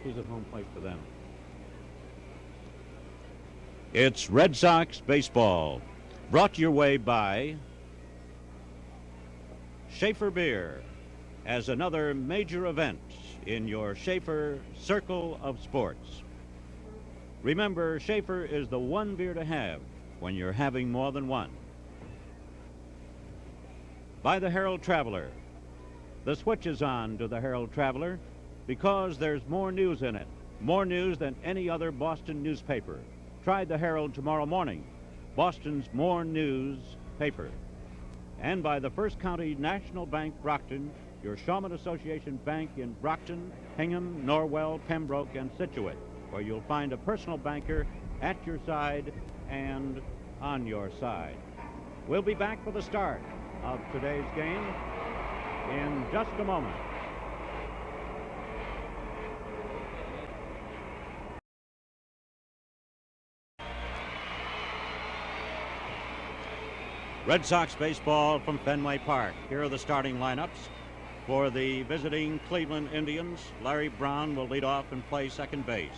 exclusive home plate for them. It's Red Sox baseball, brought your way by Schaefer Beer as another major event in your Schaefer Circle of Sports. Remember, Schaefer is the one beer to have when you're having more than one. By the Herald Traveler. The switch is on to the Herald Traveler because there's more news in it, more news than any other Boston newspaper. Try the Herald tomorrow morning, Boston's more news paper. And by the First County National Bank, Brockton, your Shawman Association bank in Brockton, Hingham, Norwell, Pembroke, and Scituate, where you'll find a personal banker at your side and on your side. We'll be back for the start of today's game in just a moment. Red Sox baseball from Fenway Park. Here are the starting lineups. For the visiting Cleveland Indians, Larry Brown will lead off and play second base.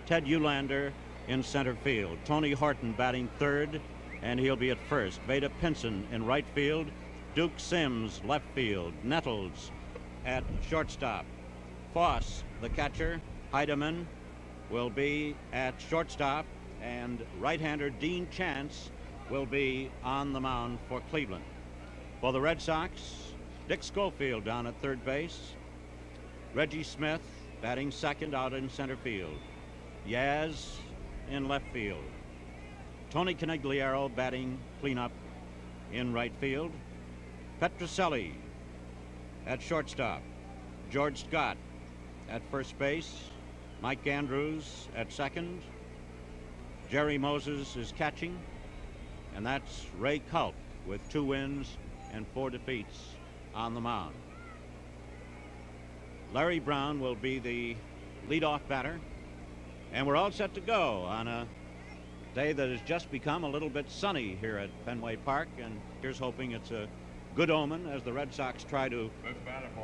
Ted Eulander in center field. Tony Horton batting third, and he'll be at first. Veda Pinson in right field. Duke Sims left field. Nettles at shortstop. Foss, the catcher. Heidemann will be at shortstop, and right-hander Dean Chance will be on the mound for Cleveland. For the Red Sox, Dick Schofield down at third base. Reggie Smith batting second out in center field. Yaz in left field. Tony Conigliaro batting cleanup in right field. Petrocelli at shortstop. George Scott at first base. Mike Andrews at second. Jerry Moses is catching. And that's Ray Culp with 2 wins and 4 defeats on the mound. Larry Brown will be the leadoff batter. And we're all set to go on a day that has just become a little bit sunny here at Fenway Park. And here's hoping it's a good omen as the Red Sox try to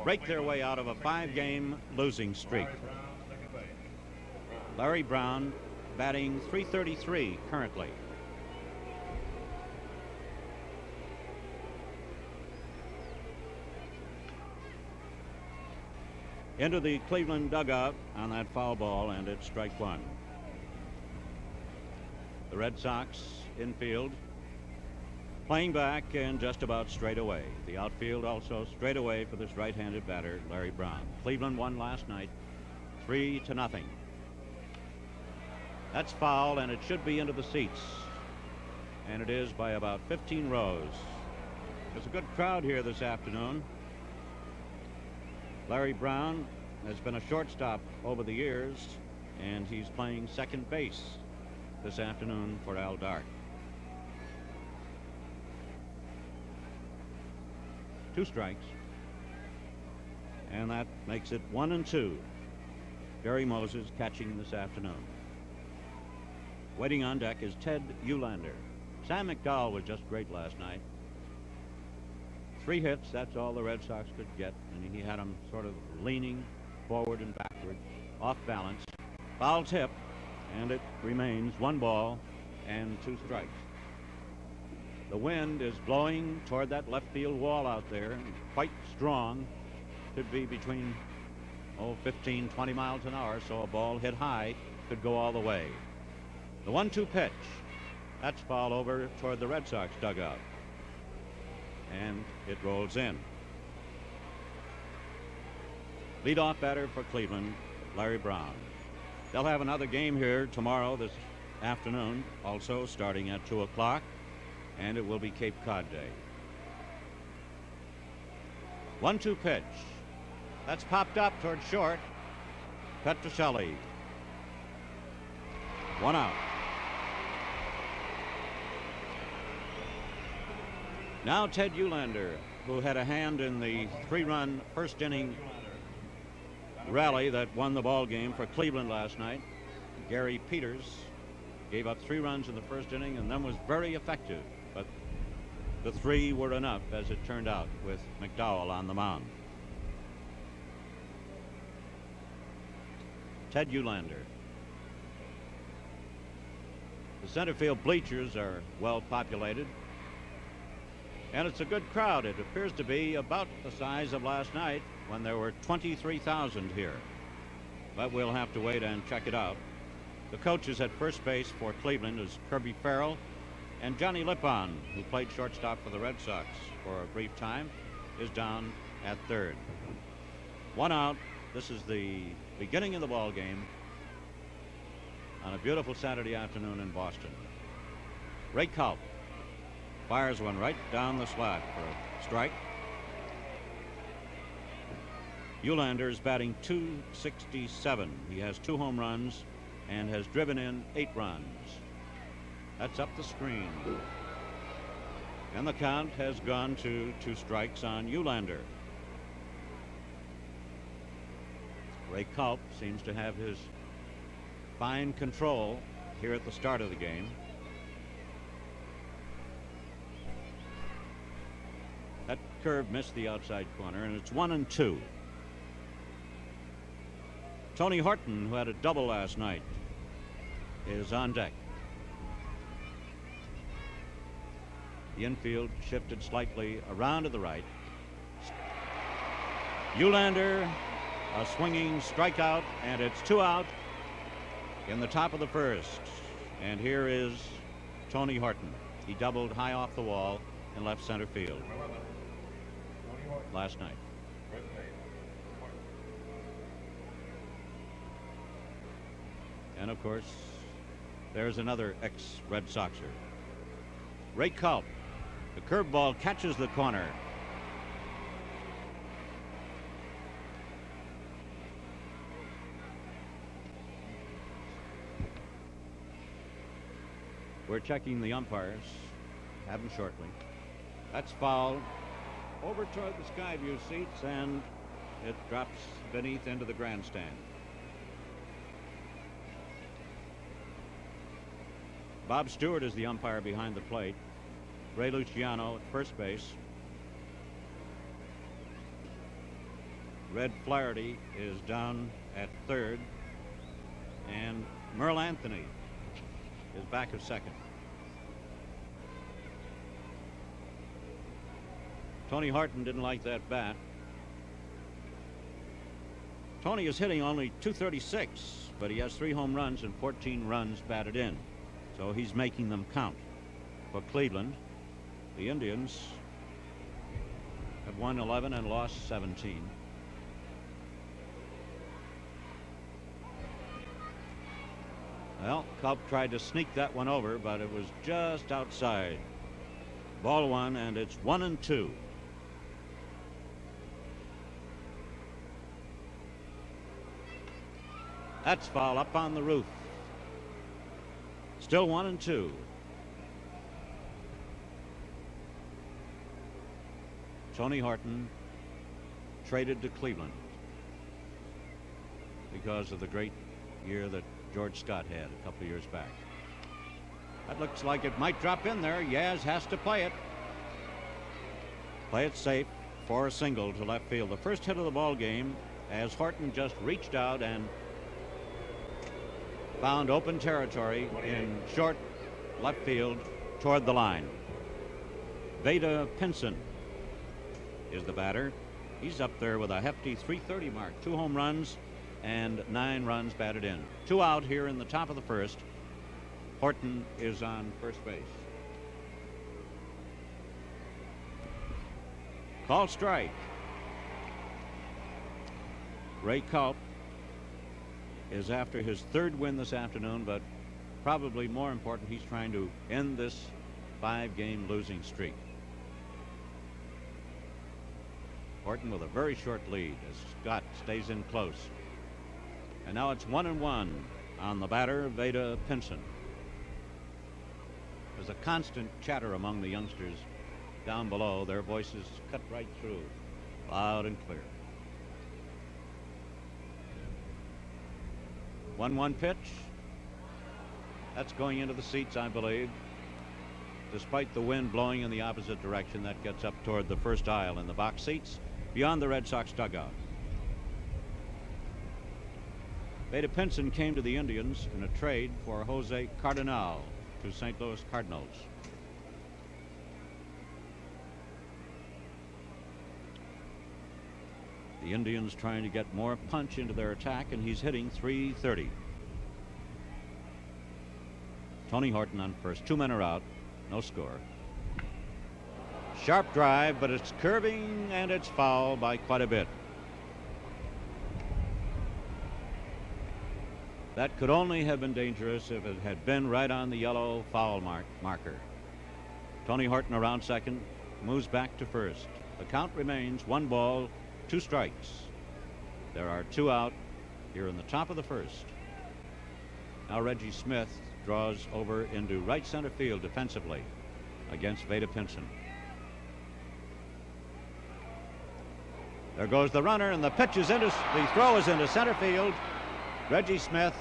break their way out of a 5-game losing streak. Larry Brown batting .333 currently. Into the Cleveland dugout on that foul ball, and it's strike one. The Red Sox infield playing back and just about straight away. The outfield also straight away for this right-handed batter, Larry Brown. Cleveland won last night 3-0. That's foul, and it should be into the seats. And it is by about 15 rows. There's a good crowd here this afternoon. Larry Brown has been a shortstop over the years, and he's playing second base this afternoon for Al Dark. 2 strikes, and that makes it 1-2. Jerry Moses catching this afternoon. Waiting on deck is Ted Eulander. Sam McDowell was just great last night. 3 hits, that's all the Red Sox could get, and he had them sort of leaning forward and backward, off balance. Foul tip, and it remains 1 ball and 2 strikes. The wind is blowing toward that left field wall out there, quite strong. Could be between 15, 20 miles an hour, so a ball hit high could go all the way. The 1-2 pitch, that's foul over toward the Red Sox dugout. And it rolls in. Leadoff batter for Cleveland, Larry Brown. They'll have another game here tomorrow, this afternoon, also starting at 2 o'clock, and it will be Cape Cod Day. 1-2 pitch. That's popped up toward short. Petrocelli. 1 out. Now Ted Eulander, who had a hand in the 3-run first inning rally that won the ball game for Cleveland last night. Gary Peters gave up 3 runs in the first inning and then was very effective, but the 3 were enough, as it turned out, with McDowell on the mound. Ted Eulander. The center field bleachers are well populated, and it's a good crowd. It appears to be about the size of last night when there were 23,000 here, but we'll have to wait and check it out. The coaches at first base for Cleveland is Kirby Farrell, and Johnny Lippon, who played shortstop for the Red Sox for a brief time, is down at third. One out. This is the beginning of the ball game on a beautiful Saturday afternoon in Boston. Ray Culp fires one right down the slot for a strike. Eulander is batting .267. He has 2 home runs and has driven in 8 runs. That's up the screen. And the count has gone to 2 strikes on Eulander. Ray Culp seems to have his fine control here at the start of the game. That curve missed the outside corner, and it's 1-2. Tony Horton, who had a double last night, is on deck. The infield shifted slightly around to the right. Eulander, a swinging strikeout, and it's 2 out in the top of the first. And here is Tony Horton. He doubled high off the wall in left center field last night. And of course, there's another ex-Red Soxer, Ray Culp. The curveball catches the corner. We're checking the umpires. Have them shortly. That's foul over toward the Skyview seats, and it drops beneath into the grandstand. Bob Stewart is the umpire behind the plate. Ray Luciano at first base. Red Flaherty is down at third, and Merle Anthony is back at second. Tony Horton didn't like that bat. Tony is hitting only .236, but he has 3 home runs and 14 runs batted in, so he's making them count. For Cleveland, the Indians have won 11 and lost 17. Well, Culp tried to sneak that one over, but it was just outside. Ball 1, and it's 1-2. That's foul up on the roof. Still 1-2. Tony Horton traded to Cleveland because of the great year that George Scott had a couple of years back. That looks like it might drop in there. Yaz has to play it. Play it safe for a single to left field. The first hit of the ball game, as Horton just reached out and found open territory in short left field toward the line. Veda Pinson is the batter. He's up there with a hefty .330 mark. 2 home runs and 9 runs batted in. 2 out here in the top of the first. Horton is on first base. Call strike. Ray Culp is after his 3rd win this afternoon, but probably more important, he's trying to end this 5-game losing streak. Horton with a very short lead as Scott stays in close. And now it's 1-1 on the batter, Veda Pinson. There's a constant chatter among the youngsters down below. Their voices cut right through, loud and clear. 1-1 pitch. That's going into the seats, I believe. Despite the wind blowing in the opposite direction, that gets up toward the first aisle in the box seats beyond the Red Sox dugout. Vada Pinson came to the Indians in a trade for Jose Cardinal to St. Louis Cardinals. The Indians trying to get more punch into their attack, and he's hitting .330. Tony Horton on first. 2 men are out. No score. Sharp drive, but it's curving and it's foul by quite a bit. That could only have been dangerous if it had been right on the yellow foul marker. Tony Horton around second, moves back to first. The count remains 1 ball, 2 strikes. There are 2 out here in the top of the first. Now Reggie Smith draws over into right center field defensively against Vada Pinson. There goes the runner, and the throw is into center field. Reggie Smith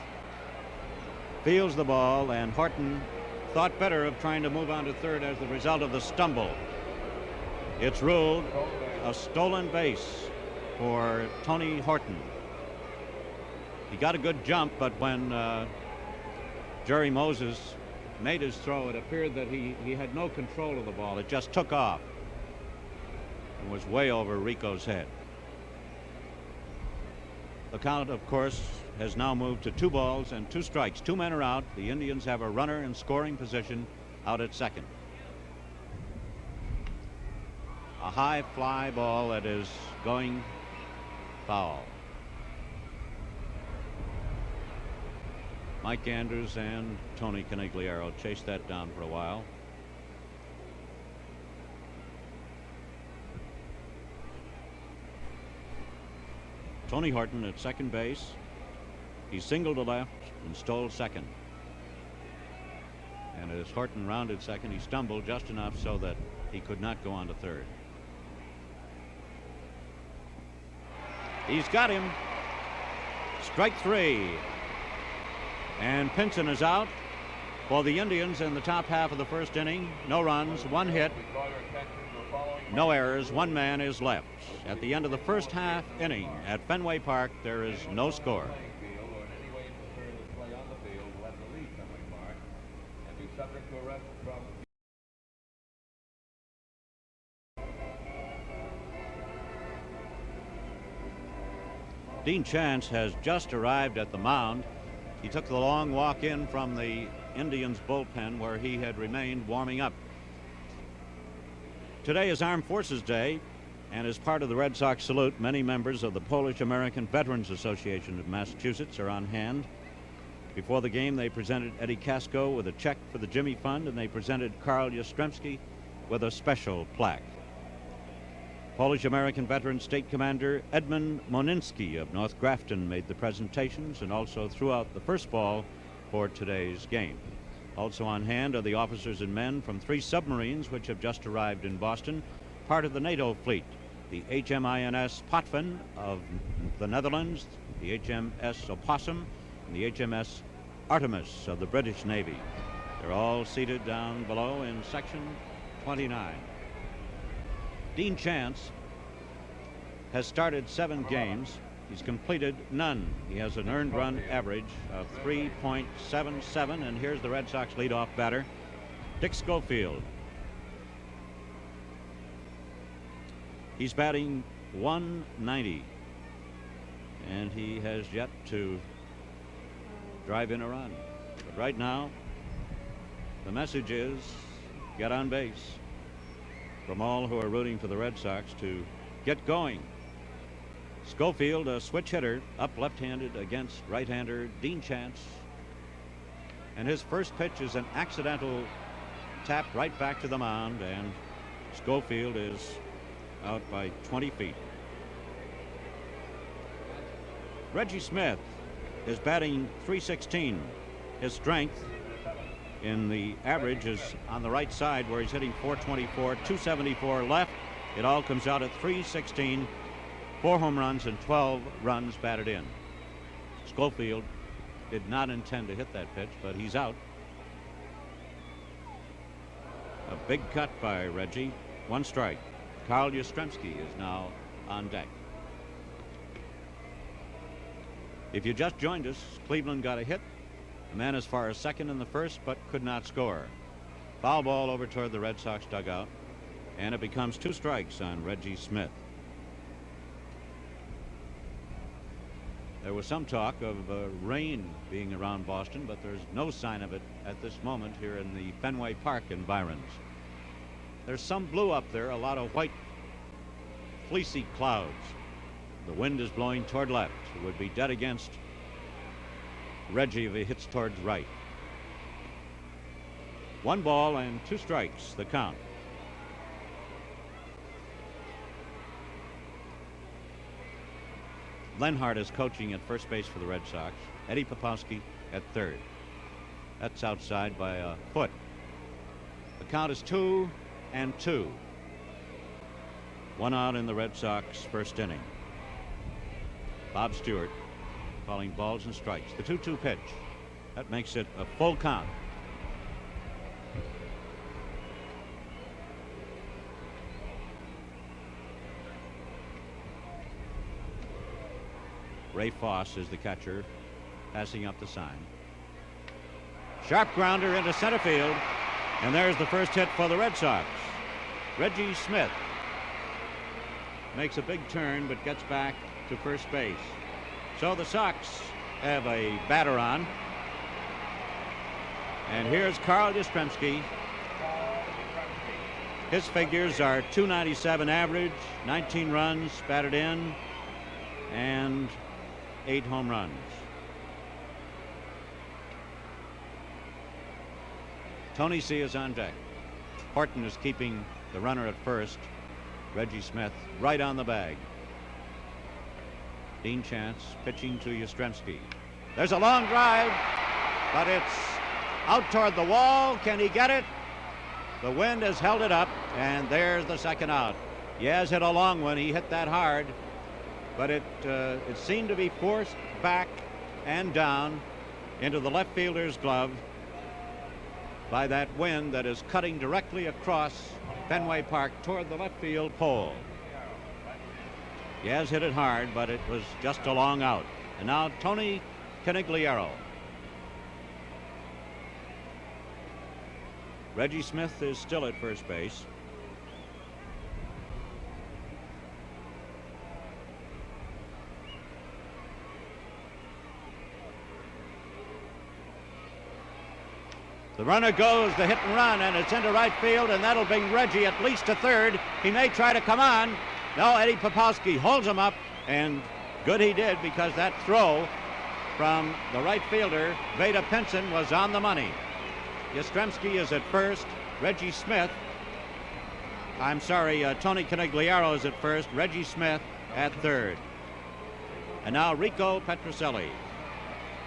fields the ball, and Horton thought better of trying to move on to third as the result of the stumble. It's ruled a stolen base for Tony Horton. He got a good jump, but when Jerry Moses made his throw, it appeared that he had no control of the ball. It just took off and was way over Rico's head. The count, of course, has now moved to 2 balls and 2 strikes. 2 men are out. The Indians have a runner in scoring position out at second. A high fly ball that is going foul. Mike Andrews and Tony Conigliaro chased that down for a while. Tony Horton at second base. He singled to left and stole second. And as Horton rounded second, he stumbled just enough so that he could not go on to third. He's got him. Strike 3. And Pinson is out for the Indians in the top half of the first inning. No runs, 1 hit, no errors, 1 man is left. At the end of the first half inning at Fenway Park, there is no score. Dean Chance has just arrived at the mound. He took the long walk in from the Indians bullpen where he had remained warming up. Today is Armed Forces Day, and as part of the Red Sox salute, many members of the Polish American Veterans Association of Massachusetts are on hand. Before the game, they presented Eddie Casco with a check for the Jimmy Fund, and they presented Carl Yastrzemski with a special plaque. Polish American veteran State Commander Edmund Moninsky of North Grafton made the presentations and also threw out the first ball for today's game. Also on hand are the officers and men from 3 submarines which have just arrived in Boston, part of the NATO fleet: the HMINS Potvin of the Netherlands, the HMS Opossum, and the HMS Artemis of the British Navy. They're all seated down below in section 29. Dean Chance has started 7 games. He's completed none. He has an earned run average of 3.77, and here's the Red Sox leadoff batter, Dick Schofield. He's batting .190, and he has yet to drive in a run. But right now, the message is get on base from all who are rooting for the Red Sox to get going. Schofield, a switch hitter, up left-handed against right-hander Dean Chance. And his first pitch is an accidental tap right back to the mound, and Schofield is out by 20 feet. Reggie Smith is batting .316. His strength in the average is on the right side where he's hitting .424, .274 left. It all comes out at .316. 4 home runs and 12 runs batted in. Schofield did not intend to hit that pitch, but he's out. A big cut by Reggie. 1 strike. Carl Yastrzemski is now on deck. If you just joined us, Cleveland got a hit. A man as far as second in the first, but could not score. Foul ball over toward the Red Sox dugout, and it becomes 2 strikes on Reggie Smith. There was some talk of rain being around Boston, but there's no sign of it at this moment here in the Fenway Park environs. There's some blue up there, a lot of white, fleecy clouds. The wind is blowing toward left. It would be dead against Reggie if he hits towards right. 1 ball and 2 strikes, the count. Lenhart is coaching at first base for the Red Sox. Eddie Popowski at third. That's outside by a foot. The count is 2-2. 1 out in the Red Sox first inning. Bob Stewart calling balls and strikes. The 2-2 pitch. That makes it a full count. Ray Foss is the catcher, passing up the sign. Sharp grounder into center field, and there's the first hit for the Red Sox. Reggie Smith makes a big turn but gets back to first base. So the Sox have a batter on. And here's Carl Yastrzemski. His figures are .297 average, 19 runs batted in, and 8 home runs. Tony C is on deck. Horton is keeping the runner at first. Reggie Smith right on the bag. Dean Chance pitching to Yastrzemski. There's a long drive, but it's out toward the wall. Can he get it? The wind has held it up, and there's the second out. Yaz hit a long one. He hit that hard, but it seemed to be forced back and down into the left fielder's glove by that wind that is cutting directly across Fenway Park toward the left field pole. Yaz hit it hard, but it was just a long out. And now Tony Conigliaro. Reggie Smith is still at first base. The runner goes, the hit and run, and it's into right field, and that'll bring Reggie at least to third. He may try to come on. No, Eddie Popowski holds him up, and good he did, because that throw from the right fielder, Veda Pinson, was on the money. Yastrzemski is at first. Reggie Smith, Tony Conigliaro is at first. Reggie Smith at third. And now Rico Petrocelli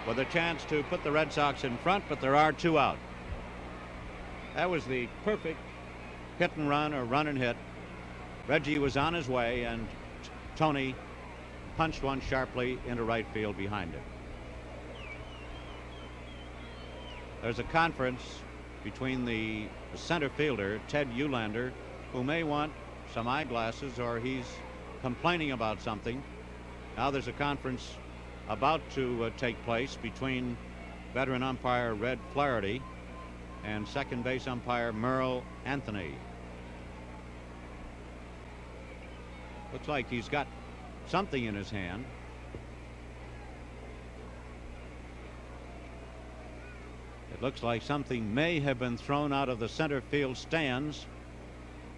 with a chance to put the Red Sox in front, but there are 2 out. That was the perfect hit and run or run and hit. Reggie was on his way, and Tony punched one sharply into right field behind him. There's a conference between the center fielder, Ted Eulander, who may want some eyeglasses, or he's complaining about something. Now there's a conference about to take place between veteran umpire Red Flaherty and second base umpire Merle Anthony. Looks like he's got something in his hand. It looks like something may have been thrown out of the center field stands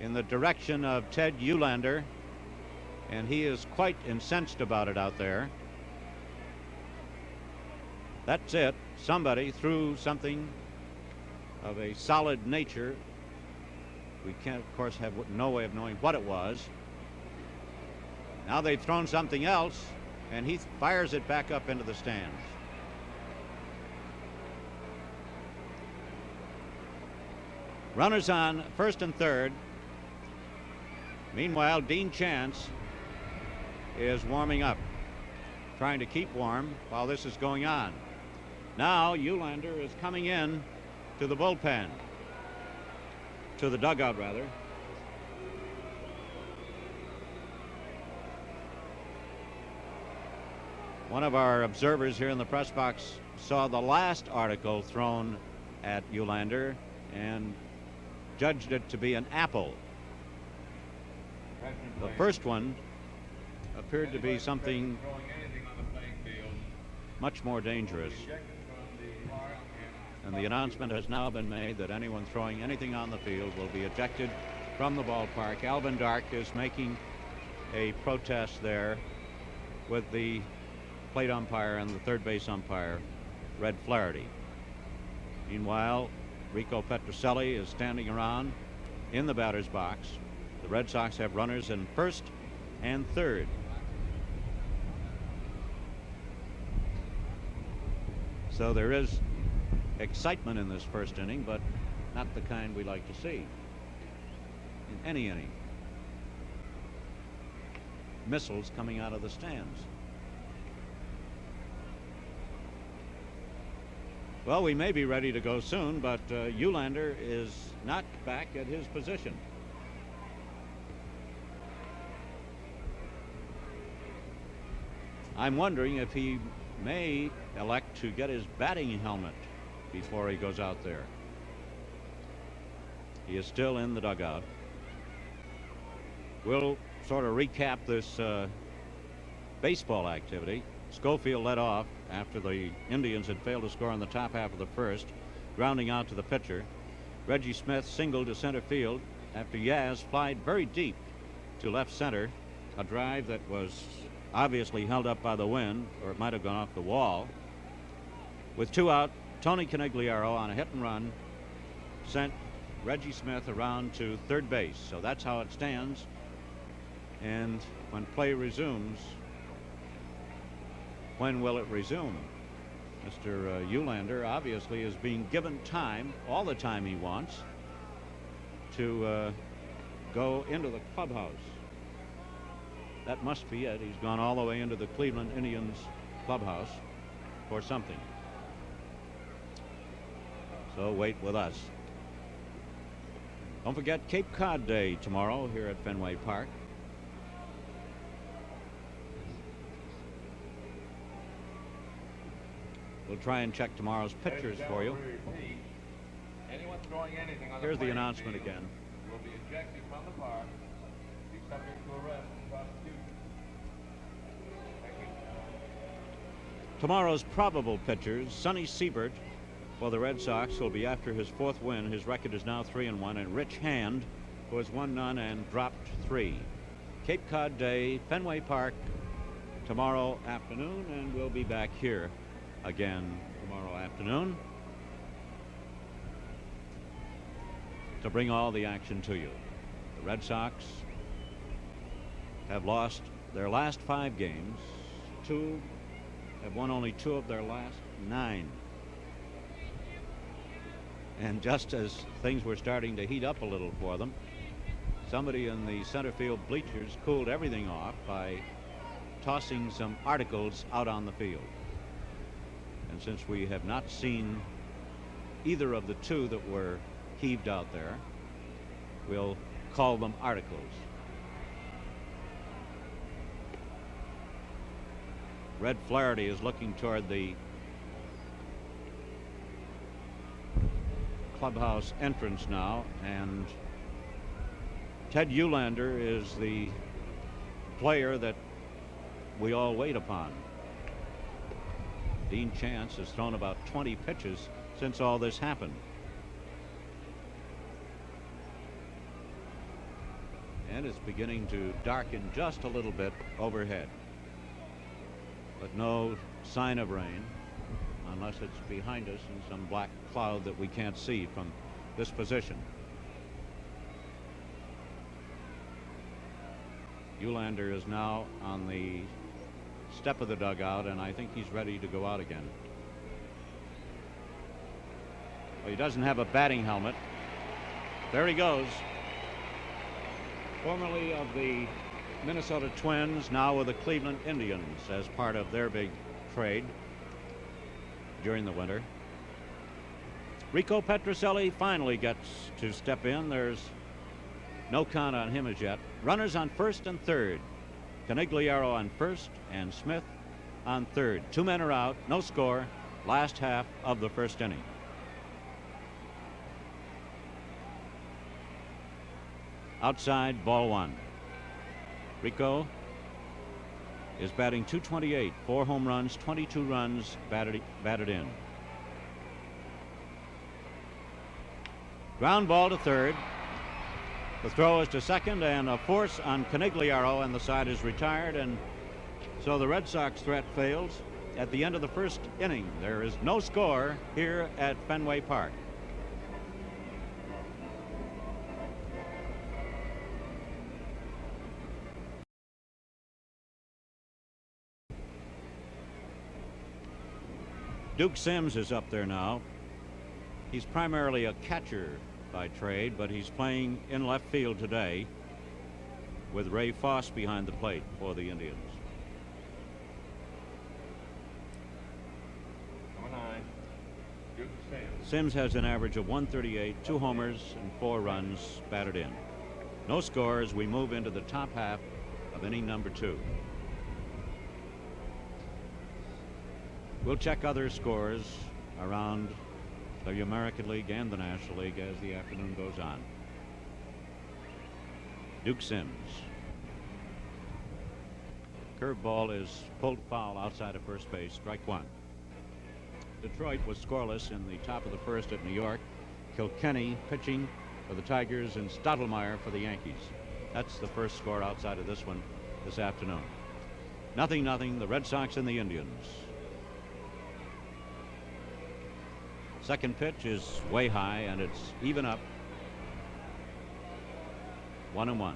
in the direction of Ted Eulander, and he is quite incensed about it out there. That's it. Somebody threw something of a solid nature. We can't, of course, have no way of knowing what it was. Now they've thrown something else, and he fires it back up into the stands. Runners on first and third. Meanwhile, Dean Chance is warming up, trying to keep warm while this is going on. Now Eulander is coming in to the bullpen, to the dugout rather. One of our observers here in the press box saw the last article thrown at Eulander and judged it to be an apple. The first one appeared to be something much more dangerous. And the announcement has now been made that anyone throwing anything on the field will be ejected from the ballpark. Alvin Dark is making a protest there with the plate umpire and the third base umpire, Red Flaherty. Meanwhile, Rico Petrocelli is standing around in the batter's box. The Red Sox have runners in first and third. So there is excitement in this first inning, but not the kind we like to see in any inning. Missiles coming out of the stands. Well, we may be ready to go soon, but Eulander is not back at his position. I'm wondering if he may elect to get his batting helmet before he goes out there. He is still in the dugout. We'll sort of recap this baseball activity. Schofield led off after the Indians had failed to score in the top half of the first, grounding out to the pitcher. Reggie Smith singled to center field after Yaz flied very deep to left center, a drive that was obviously held up by the wind, or it might have gone off the wall. With two out, Tony Conigliaro on a hit and run sent Reggie Smith around to third base. So that's how it stands. And when play resumes, when will it resume? Mr. Eulander obviously is being given time, all the time he wants, to go into the clubhouse. That must be it. He's gone all the way into the Cleveland Indians clubhouse for something. So wait with us. Don't forget Cape Cod Day tomorrow here at Fenway Park. We'll try and check tomorrow's pitchers for you. Here's the announcement again. Will be ejected from the park, be subject to arrest and prosecution. Thank you. Tomorrow's probable pitchers: Sonny Siebert for the Red Sox will be after his fourth win. His record is now 3-1, and Rich Hand, who has won none and dropped 3. Cape Cod Day, Fenway Park tomorrow afternoon, and we'll be back here again tomorrow afternoon to bring all the action to you. The Red Sox have lost their last 5 games. Have won only 2 of their last 9. And just as things were starting to heat up a little for them, somebody in the center field bleachers cooled everything off by tossing some articles out on the field. And since we have not seen either of the 2 that were heaved out there, we'll call them articles. Red Flaherty is looking toward the clubhouse entrance now, and Ted Eulander is the player that we all wait upon. Dean Chance has thrown about 20 pitches since all this happened. And it's beginning to darken just a little bit overhead. But no sign of rain, unless it's behind us in some black cloud that we can't see from this position. Eulander is now on the step of the dugout, and I think he's ready to go out again. Well, he doesn't have a batting helmet. There he goes. Formerly of the Minnesota Twins, now with the Cleveland Indians as part of their big trade during the winter. Rico Petrocelli finally gets to step in. There's no count on him as yet. Runners on first and third. Conigliaro on first, and Smith on third. 2 men are out, no score, last half of the first inning. Outside, ball 1. Rico is batting .228, 4 home runs, 22 runs batted in. Ground ball to third. The throw is to second, and a force on Conigliaro, and the side is retired, and so the Red Sox threat fails. At the end of the first inning, there is no score here at Fenway Park. Duke Sims is up there now. He's primarily a catcher by trade, but he's playing in left field today with Ray Foss behind the plate for the Indians. Number 9, Duke Sims. Sims has an average of 138, 2 homers, and 4 runs batted in. No score as we move into the top half of inning number 2. We'll check other scores around the American League and the National League as the afternoon goes on. Duke Sims. Curveball is pulled foul outside of first base, strike 1. Detroit was scoreless in the top of the first at New York. Kilkenny pitching for the Tigers and Stottlemyre for the Yankees. That's the first score outside of this one this afternoon. 0-0, the Red Sox and the Indians. Second pitch is way high, and it's even up. 1-1.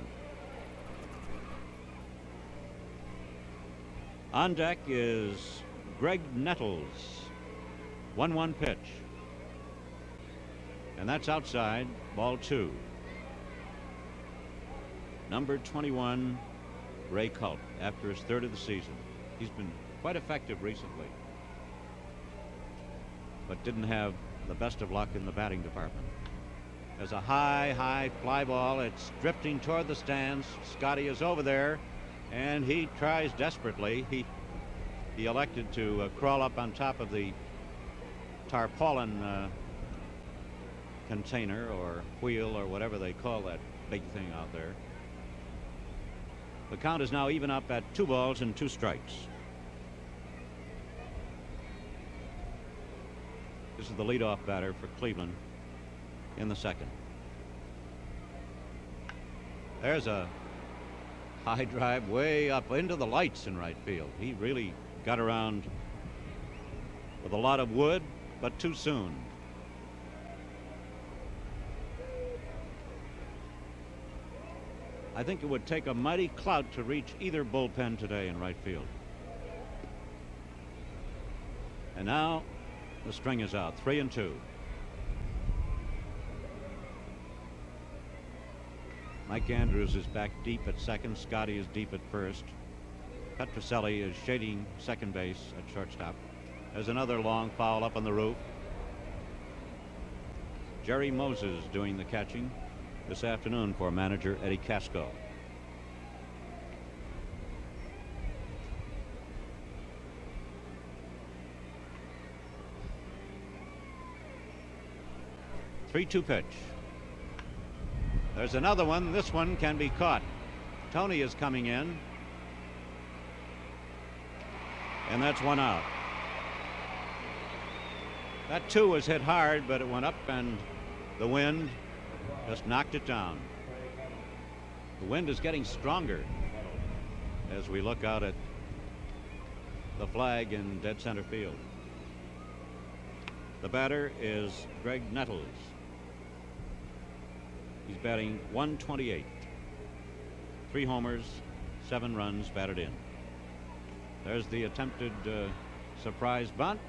On deck is Greg Nettles. 1-1 pitch. And that's outside, ball 2. Number 21, Ray Culp, after his 3rd of the season. He's been quite effective recently, but didn't have the best of luck in the batting department. There's a high fly ball. It's drifting toward the stands. Scotty is over there, and he tries desperately. He elected to crawl up on top of the tarpaulin container or wheel or whatever they call that big thing out there. The count is now even up at 2 balls and 2 strikes. This is the leadoff batter for Cleveland in the second. There's a high drive way up into the lights in right field. He really got around with a lot of wood, but too soon. I think it would take a mighty clout to reach either bullpen today in right field. And now the string is out, 3-2. Mike Andrews is back deep at second. Scotty is deep at first. Petrocelli is shading second base at shortstop. There's another long foul up on the roof. Jerry Moses doing the catching this afternoon for manager Eddie Casco. Three-two pitch. There's another one. This one can be caught. Tony is coming in, and that's one out. That 2 was hit hard, but it went up, and the wind just knocked it down. The wind is getting stronger as we look out at the flag in dead center field. The batter is Greg Nettles. He's batting .128. 3 homers, 7 runs batted in. There's the attempted surprise bunt,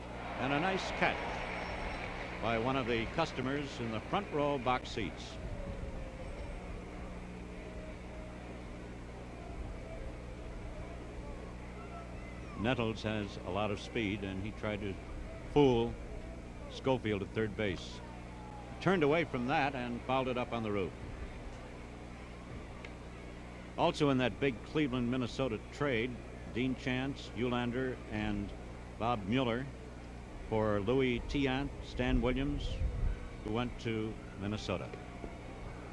and a nice catch by one of the customers in the front row box seats. Nettles has a lot of speed, and he tried to fool Schofield at third base. Turned away from that and fouled it up on the roof. Also in that big Cleveland, Minnesota trade, Dean Chance, Eulander, and Bob Mueller. For Louis Tiant, Stan Williams, who went to Minnesota.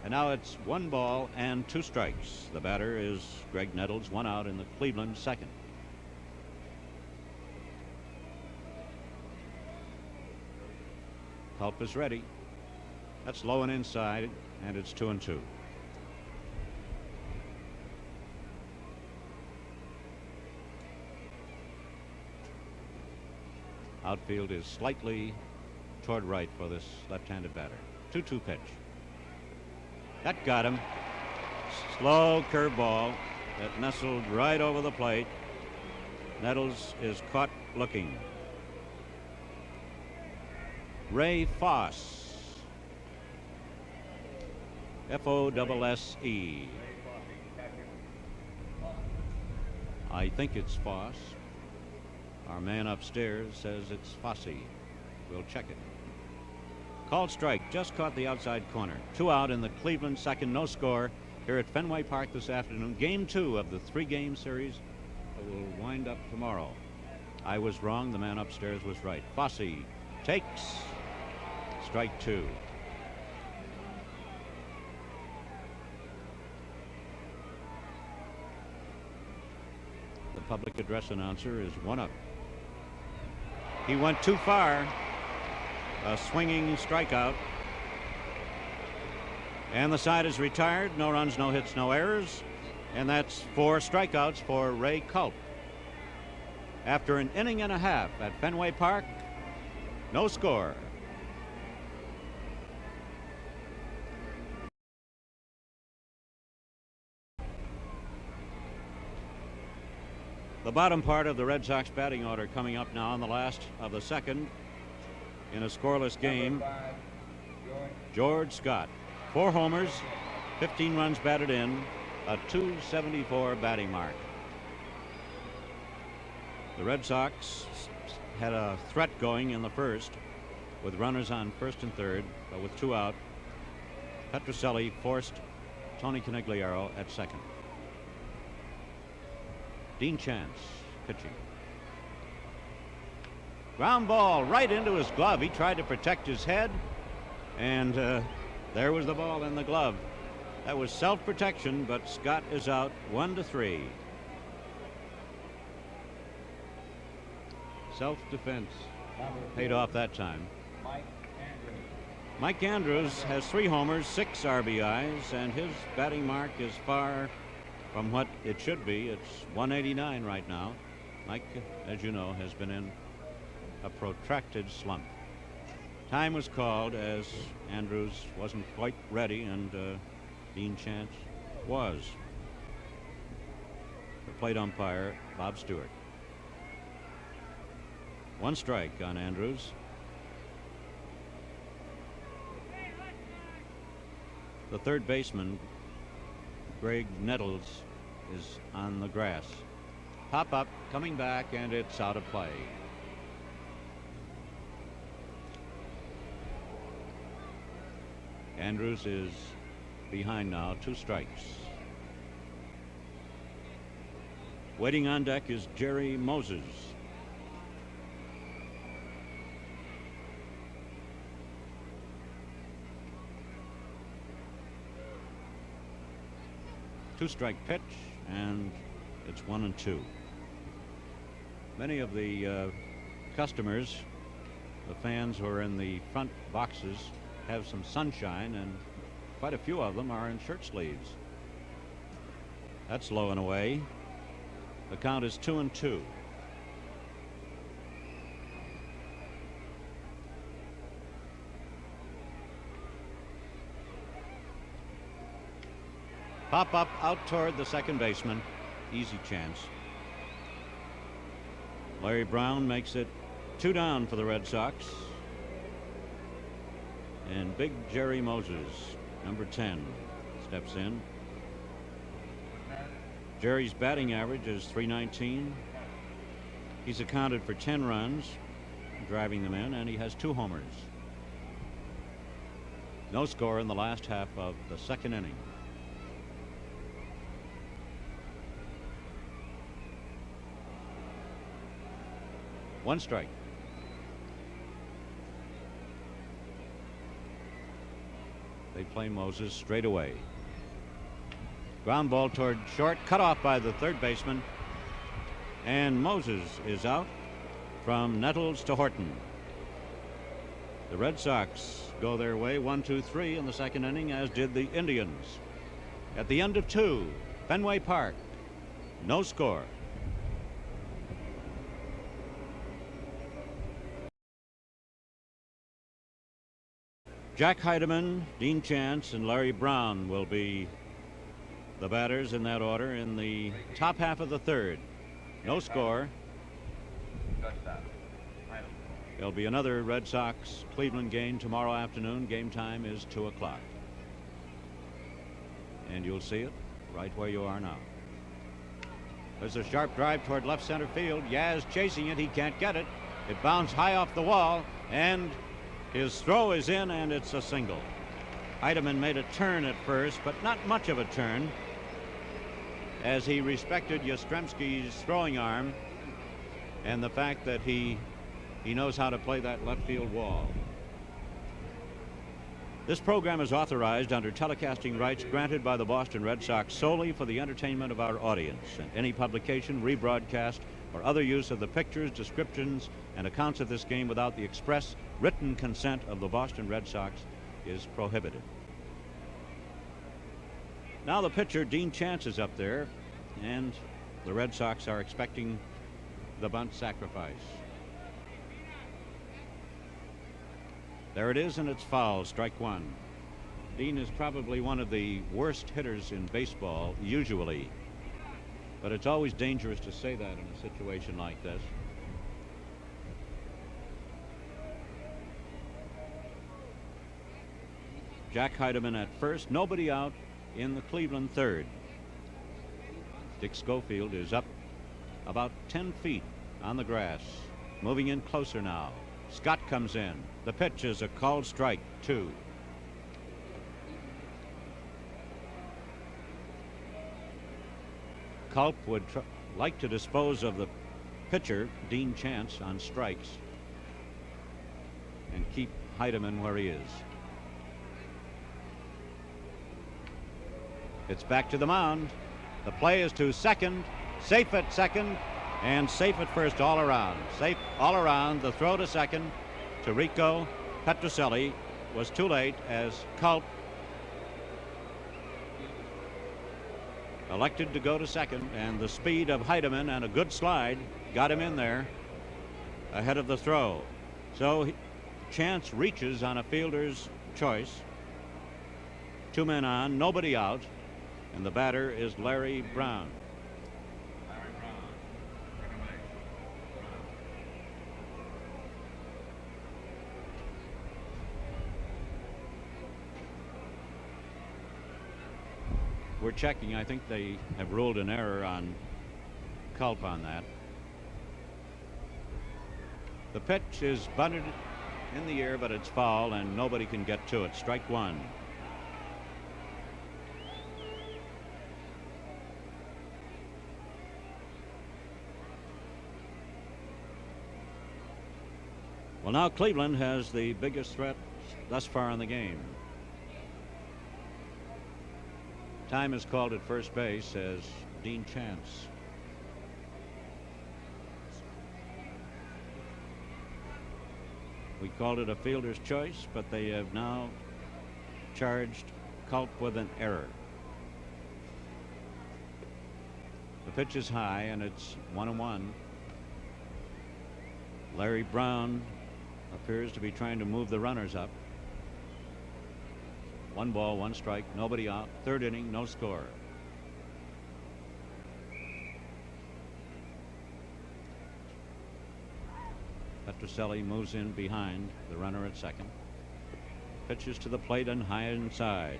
And now it's 1 ball and 2 strikes. The batter is Greg Nettles, 1 out in the Cleveland second. Culp is ready. That's low and inside, and it's 2-2. Outfield is slightly toward right for this left-handed batter. 2-2 pitch. That got him. Slow curveball that nestled right over the plate. Nettles is caught looking. Ray Fosse. Fosse. I think it's Fosse. Our man upstairs says it's Fosse. We'll check it. Called strike, just caught the outside corner. 2 out in the Cleveland second, no score here at Fenway Park this afternoon. Game 2 of the 3-game series that will wind up tomorrow. I was wrong, the man upstairs was right. Fosse takes strike 2. The public address announcer is 1 up. He went too far. A swinging strikeout. And the side is retired. No runs, no hits, no errors. And that's 4 strikeouts for Ray Culp. After an inning and a half at Fenway Park, no score. The bottom part of the Red Sox batting order coming up now in the last of the second in a scoreless game. George Scott, 4 homers, 15 runs batted in, a .274 batting mark. The Red Sox had a threat going in the first with runners on first and third, but with 2 out, Petrocelli forced Tony Conigliaro at second. Dean Chance pitching. Ground ball right into his glove. He tried to protect his head, and there was the ball in the glove. That was self-protection, but Scott is out 1-3. Self-defense paid off that time. Mike Andrews has 3 homers, 6 RBIs, and his batting mark is far from what it should be. It's 189 right now. Mike, as you know, has been in a protracted slump. Time was called as Andrews wasn't quite ready, and Dean Chance was. The plate umpire, Bob Stewart. 1 strike on Andrews. The third baseman, Greg Nettles, is on the grass. Pop up, coming back, and it's out of play. Andrews is behind now, 2 strikes. Waiting on deck is Jerry Moses. Two-strike pitch, and it's 1-2. Many of the customers, the fans who are in the front boxes, have some sunshine, and quite a few of them are in shirt sleeves. That's low and away. The count is 2-2. Pop up out toward the second baseman. Easy chance. Larry Brown makes it 2 down for the Red Sox. And big Jerry Moses, number 10, steps in. Jerry's batting average is .319. He's accounted for 10 runs, driving them in, and he has 2 homers. No score in the last half of the second inning. One strike. They play Moses straight away. Ground ball toward short, cut off by the third baseman. And Moses is out from Nettles to Horton. The Red Sox go their way 1-2-3 in the second inning, as did the Indians. At the end of 2, Fenway Park, no score. Jack Heidemann, Dean Chance, and Larry Brown will be the batters in that order in the top half of the third. No score. There'll be another Red Sox Cleveland game tomorrow afternoon. Game time is 2 o'clock. And you'll see it right where you are now. There's a sharp drive toward left center field. Yaz chasing it. He can't get it. It bounced high off the wall, and his throw is in, and it's a single. Heidemann made a turn at first, but not much of a turn, as he respected Yastrzemski's throwing arm and the fact that he knows how to play that left field wall. This program is authorized under telecasting rights granted by the Boston Red Sox solely for the entertainment of our audience, and any publication, rebroadcast, or other use of the pictures, descriptions, and accounts of this game without the express written consent of the Boston Red Sox is prohibited. Now the pitcher, Dean Chance, is up there, and the Red Sox are expecting the bunt sacrifice. There it is, and it's foul, strike one. Dean is probably one of the worst hitters in baseball, usually. But it's always dangerous to say that in a situation like this. Jack Heidemann at first, nobody out in the Cleveland third. Dick Schofield is up about 10 feet on the grass, moving in closer now. Scott comes in. The pitch is a called strike, 2. Culp would like to dispose of the pitcher, Dean Chance, on strikes and keep Heidemann where he is. It's back to the mound. The play is to second, safe at second, and safe at first all around. Safe all around. The throw to second to Rico Petrocelli was too late, as Culp elected to go to second, and the speed of Heidemann and a good slide got him in there ahead of the throw. So Chance reaches on a fielder's choice. 2 men on, nobody out, and the batter is Larry Brown. We're checking. I think they have ruled an error on Culp on that. The pitch is bunted in the air, but it's foul, and nobody can get to it. Strike one. Well, now Cleveland has the biggest threat thus far in the game. Time is called at first base as Dean Chance. We called it a fielder's choice, but they have now charged Culp with an error. The pitch is high, and it's 1-1. Larry Brown appears to be trying to move the runners up. 1 ball, 1 strike, nobody out. Third inning, no score. Petrocelli moves in behind the runner at second. Pitches to the plate and high inside.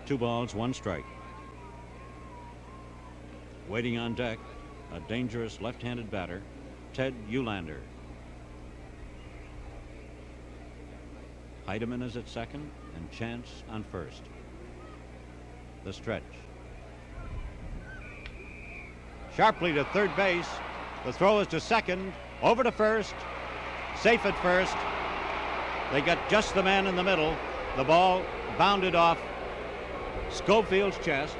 2 balls, 1 strike. Waiting on deck, a dangerous left-handed batter, Ted Eulander. Heidemann is at second and Chance on first. The stretch. Sharply to third base. The throw is to second, over to first, safe at first. They got just the man in the middle. The ball bounded off Schofield's chest.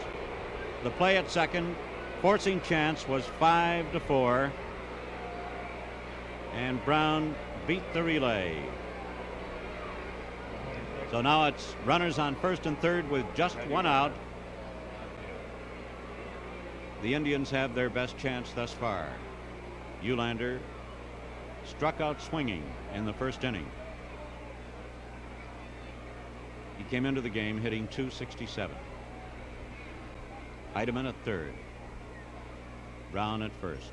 The play at second, forcing chance, was 5-4. And Brown beat the relay. So now it's runners on first and third with just one out. The Indians have their best chance thus far. Eulander struck out swinging in the first inning. He came into the game hitting .267. Heidemann at third. Brown at first.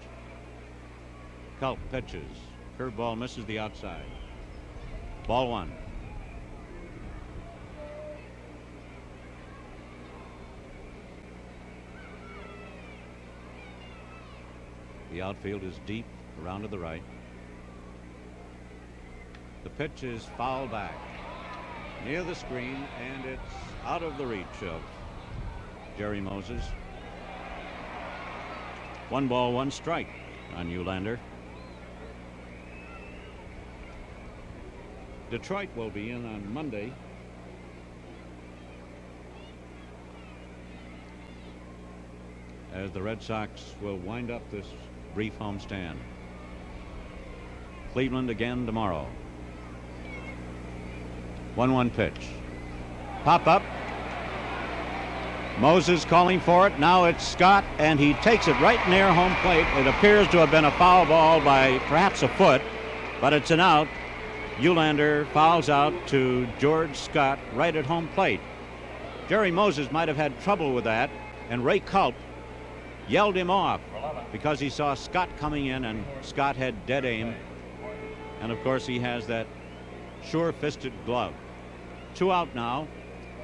Culp pitches. Curveball misses the outside. Ball one. The outfield is deep around to the right. The pitch is foul back near the screen, and it's out of the reach of Jerry Moses. 1 ball, 1 strike on Eulander. Detroit will be in on Monday. As the Red Sox will wind up this brief homestand. Cleveland again tomorrow. 1-1 pitch. Pop up. Moses calling for it. Now it's Scott, and he takes it right near home plate. It appears to have been a foul ball by perhaps a foot, but it's an out. Eulander fouls out to George Scott right at home plate. Jerry Moses might have had trouble with that, and Ray Culp yelled him off because he saw Scott coming in, and Scott had dead aim. And of course he has that sure-fisted glove. 2 out now,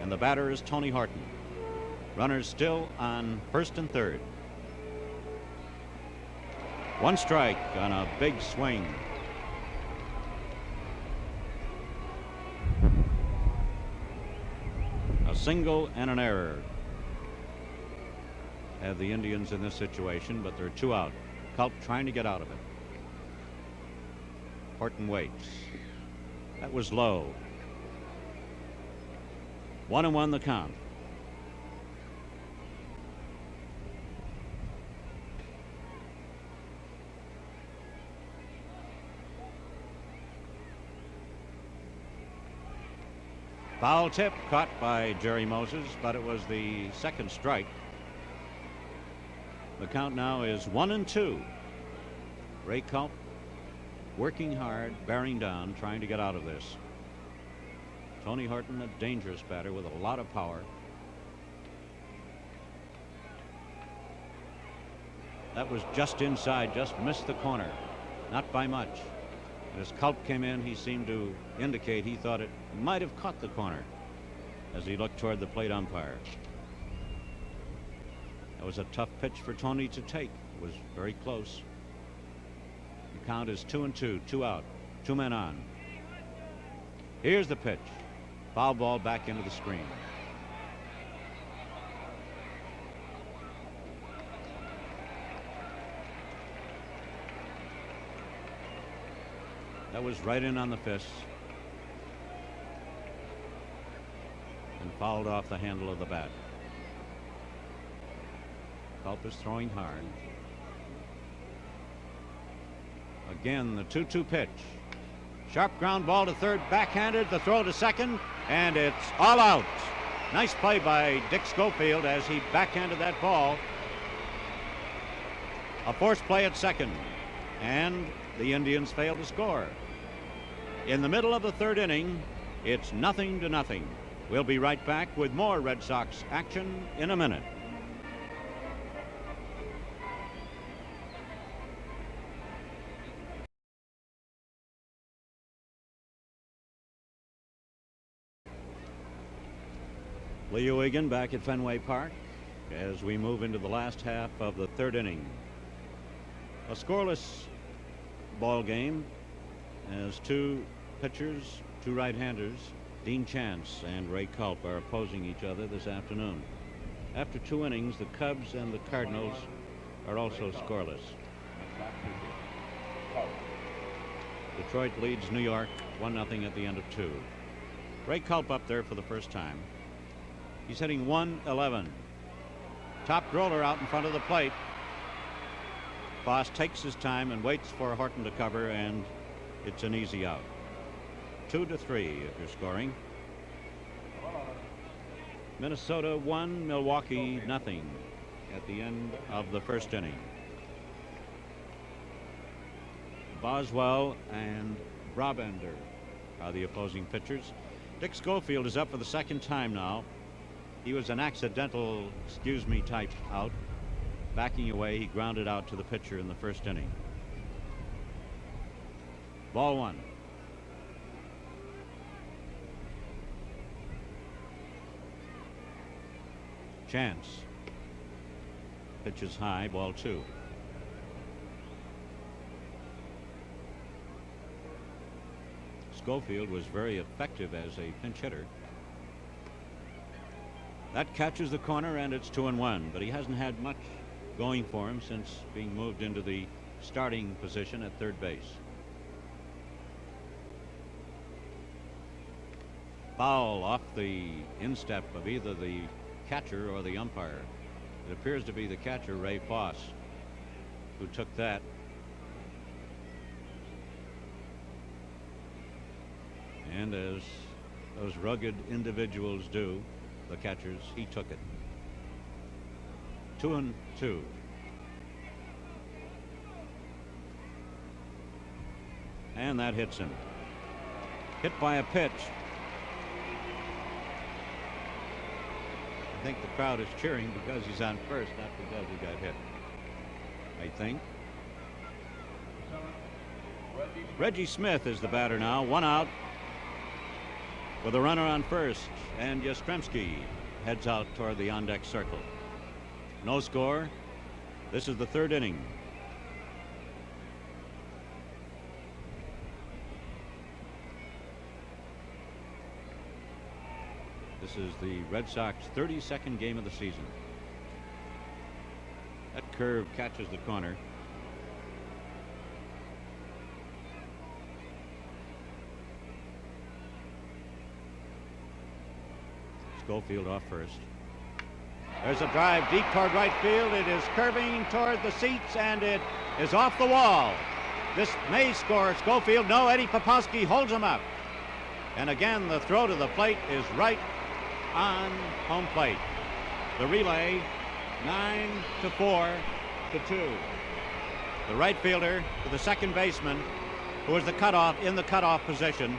and the batter is Tony Horton. Runners still on first and third. 1 strike on a big swing. A single and an error have the Indians in this situation, but they're 2 out. Culp trying to get out of it. Horton waits. That was low. 1-1 the count. Foul tip caught by Jerry Moses, but it was the second strike. The count now is 1-2. Ray Culp working hard, bearing down, trying to get out of this. Tony Horton, a dangerous batter with a lot of power. That was just inside, just missed the corner, not by much. As Culp came in, he seemed to indicate he thought it might have caught the corner as he looked toward the plate umpire. That was a tough pitch for Tony to take. It was very close. The count is 2-2, 2 out, 2 men on. Here's the pitch. Foul ball back into the screen. That was right in on the fist and fouled off the handle of the bat. Culp is throwing hard. Again, the 2-2 pitch. Sharp ground ball to third, backhanded, the throw to second, and it's all out. Nice play by Dick Schofield as he backhanded that ball. A forced play at second, and the Indians fail to score. In the middle of the third inning, it's 0-0. We'll be right back with more Red Sox action in a minute. Leo Egan back at Fenway Park as we move into the last half of the third inning. A scoreless ball game as 2 pitchers, 2 right-handers, Dean Chance and Ray Culp, are opposing each other this afternoon. After 2 innings, the Cubs and the Cardinals are also scoreless. Detroit leads New York 1-0 at the end of 2. Ray Culp up there for the first time. He's hitting .111. Top roller out in front of the plate. Foss takes his time and waits for Horton to cover, and it's an easy out. 2-3 if you're scoring. Minnesota 1, Milwaukee 0 at the end of the first inning. Boswell and Brabender are the opposing pitchers. Dick Schofield is up for the second time now. He was an accidental, excuse me, type out. Backing away, he grounded out to the pitcher in the first inning. Ball 1. Chance. Pitches high, ball 2. Schofield was very effective as a pinch hitter. That catches the corner, and it's 2-1, but he hasn't had much going for him since being moved into the starting position at third base. Foul off the instep of either the catcher or the umpire. It appears to be the catcher, Ray Foss, who took that. And as those rugged individuals do, the catchers, he took it. 2-2. And that hits him. Hit by a pitch. I think the crowd is cheering because he's on first, not because he got hit. I think. Reggie Smith is the batter now. 1 out with a runner on first, and Yastrzemski heads out toward the on-deck circle. No score. This is the third inning. This is the Red Sox 32nd game of the season. That curve catches the corner. Schofield off first. There's a drive deep toward right field. It is curving toward the seats, and it is off the wall. This may score Schofield. No, Eddie Popowski holds him up. And again, the throw to the plate is right on home plate. The relay, 9-4-2. The right fielder to the second baseman, who is the cutoff in the cutoff position.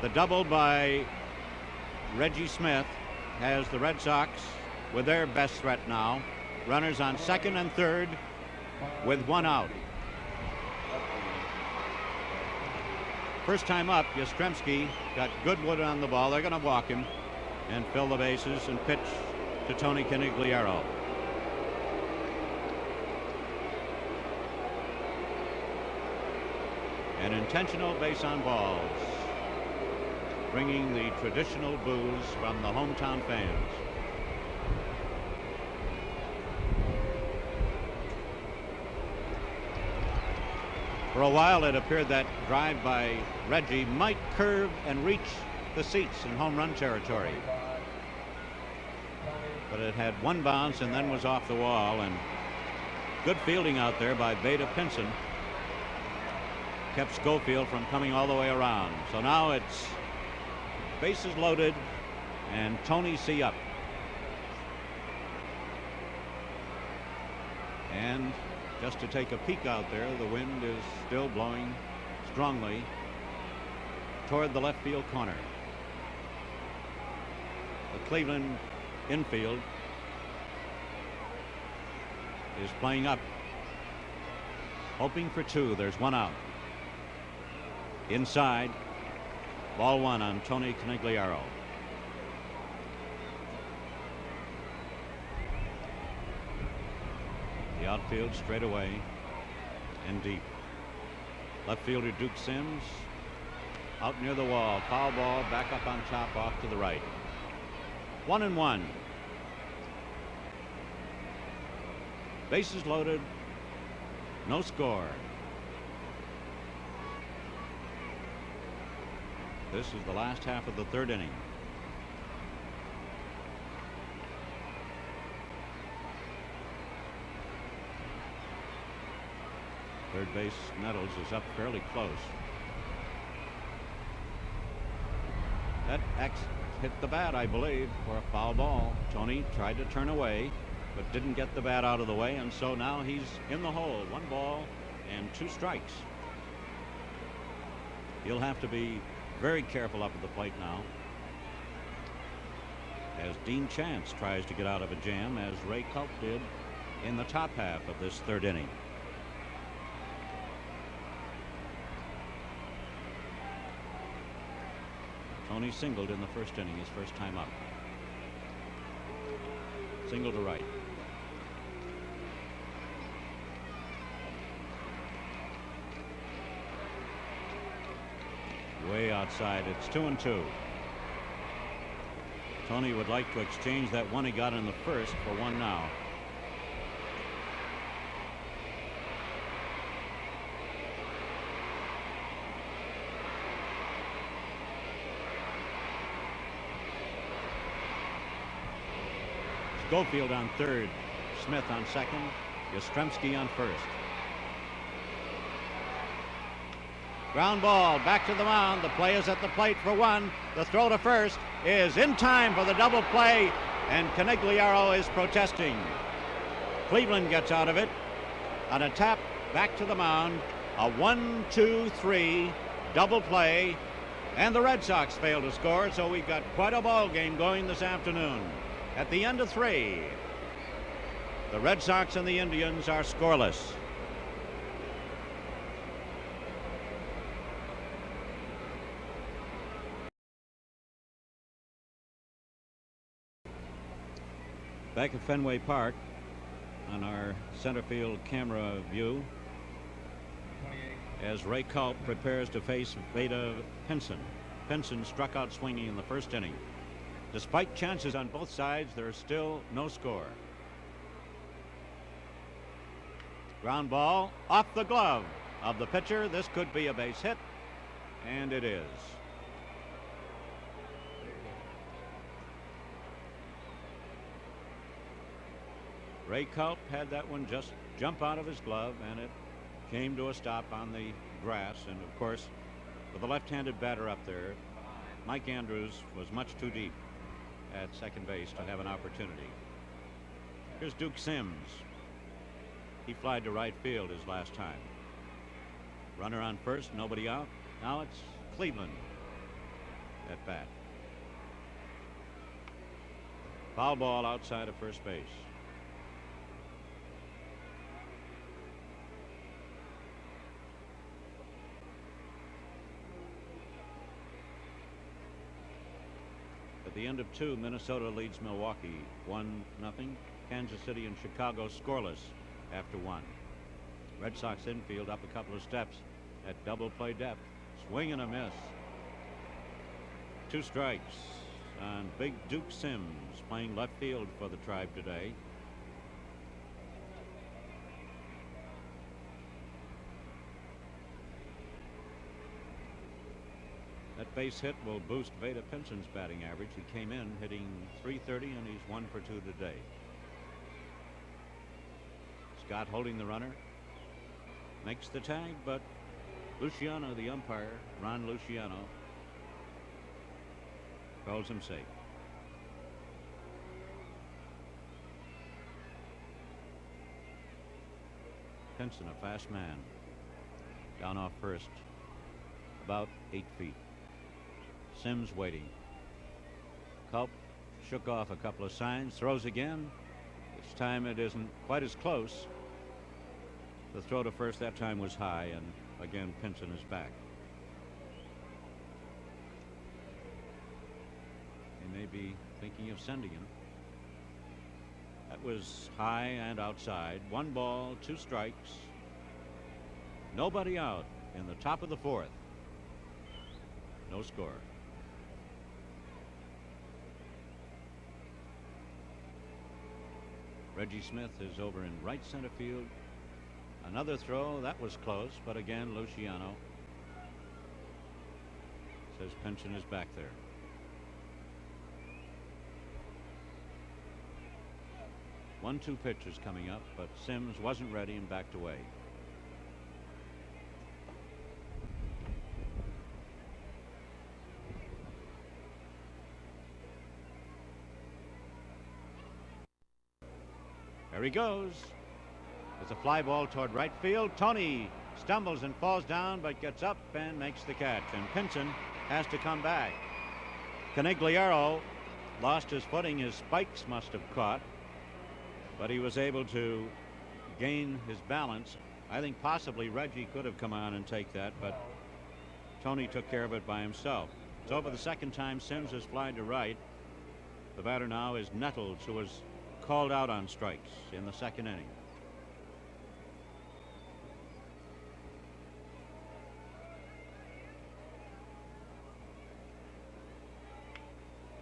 The double by Reggie Smith has the Red Sox with their best threat now. Runners on second and third with 1 out. First time up, Yastrzemski got Goodwood on the ball. They're going to walk him and fill the bases and pitch to Tony Conigliaro. An intentional base on balls, bringing the traditional boos from the hometown fans. For a while, it appeared that drive by Reggie might curve and reach the seats in home run territory. But it had one bounce and then was off the wall, and good fielding out there by Beta Pinson kept Schofield from coming all the way around. So now it's bases loaded and Tony C up. And just to take a peek out there, the wind is still blowing strongly toward the left field corner. The Cleveland infield is playing up, hoping for 2. There's 1 out. Inside, ball 1 on Tony Conigliaro. The outfield straight away and deep. Left fielder Duke Sims out near the wall. Foul ball back up on top off to the right. 1-1. Bases loaded No score. This is the last half of the third inning. Third base Nettles is up fairly close. That X hit the bat, I believe, for a foul ball. Tony tried to turn away, but didn't get the bat out of the way, and so now he's in the hole. 1 ball and 2 strikes. He'll have to be very careful up at the plate now, as Dean Chance tries to get out of a jam, as Ray Culp did in the top half of this third inning. Tony singled in the first inning, his first time up. Single to right. Way outside. It's 2-2. Tony would like to exchange that one he got in the first for one now. Schofield on third, Smith on second, Yastrzemski on first. Ground ball back to the mound. The play is at the plate for 1. The throw to first is in time for the double play, and Conigliaro is protesting. Cleveland gets out of it on a tap back to the mound. A 1-2-3 double play, and the Red Sox fail to score, so we've got quite a ball game going this afternoon. At the end of 3, the Red Sox and the Indians are scoreless. Back at Fenway Park, on our center field camera view, as Ray Culp prepares to face Veda Pinson. Pinson struck out swinging in the first inning. Despite chances on both sides, there's still no score. Ground ball off the glove of the pitcher. This could be a base hit, and it is. Ray Culp had that one just jump out of his glove, and it came to a stop on the grass. And of course, with a left-handed batter up there, Mike Andrews was much too deep at second base to have an opportunity. Here's Duke Sims. He flied to right field his last time. Runner on first, nobody out. Now it's Cleveland at bat. Foul ball outside of first base. At the end of 2, Minnesota leads Milwaukee 1-0. Kansas City and Chicago scoreless after 1. Red Sox infield up a couple of steps at double play depth. Swing and a miss. 2 strikes on big Duke Sims, playing left field for the Tribe today. That base hit will boost Veda Pinson's batting average. He came in hitting .330, and he's 1 for 2 today. Scott holding the runner. Makes the tag, but Luciano, the umpire, Ron Luciano, calls him safe. Pinson, a fast man, down off first, about 8 feet. Sims waiting. Culp shook off a couple of signs, throws again. This time it isn't quite as close. The throw to first that time was high, and again Pinson is back. He may be thinking of sending him. That was high and outside. 1 ball, 2 strikes. Nobody out in the top of the 4th. No score. Reggie Smith is over in right center field. Another throw, that was close, but again, Luciano says Pinson is back there. One-two pitches coming up, but Sims wasn't ready and backed away. There he goes. It's a fly ball toward right field. Tony stumbles and falls down, but gets up and makes the catch. And Pinson has to come back. Conigliaro lost his footing. His spikes must have caught, but he was able to gain his balance. I think possibly Reggie could have come on and take that, but Tony took care of it by himself. So for the second time, Sims has flied to right. The batter now is Nettles, who was called out on strikes in the second inning.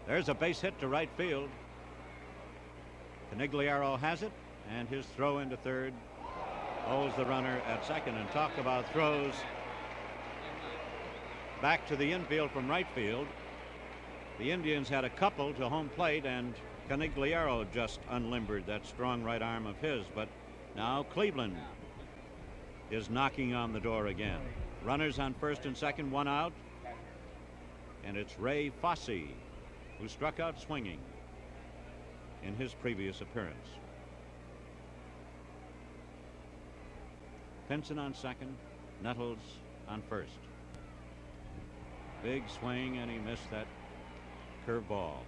There's a base hit to right field. Conigliaro has it, and his throw into third holds the runner at second. And talk about throws back to the infield from right field. The Indians had a couple to home plate, and Conigliaro just unlimbered that strong right arm of his. But now Cleveland is knocking on the door again. Runners on first and second, one out. And it's Ray Fosse, who struck out swinging in his previous appearance. Pinson on second, Nettles on first. Big swing, and he missed that curve ball.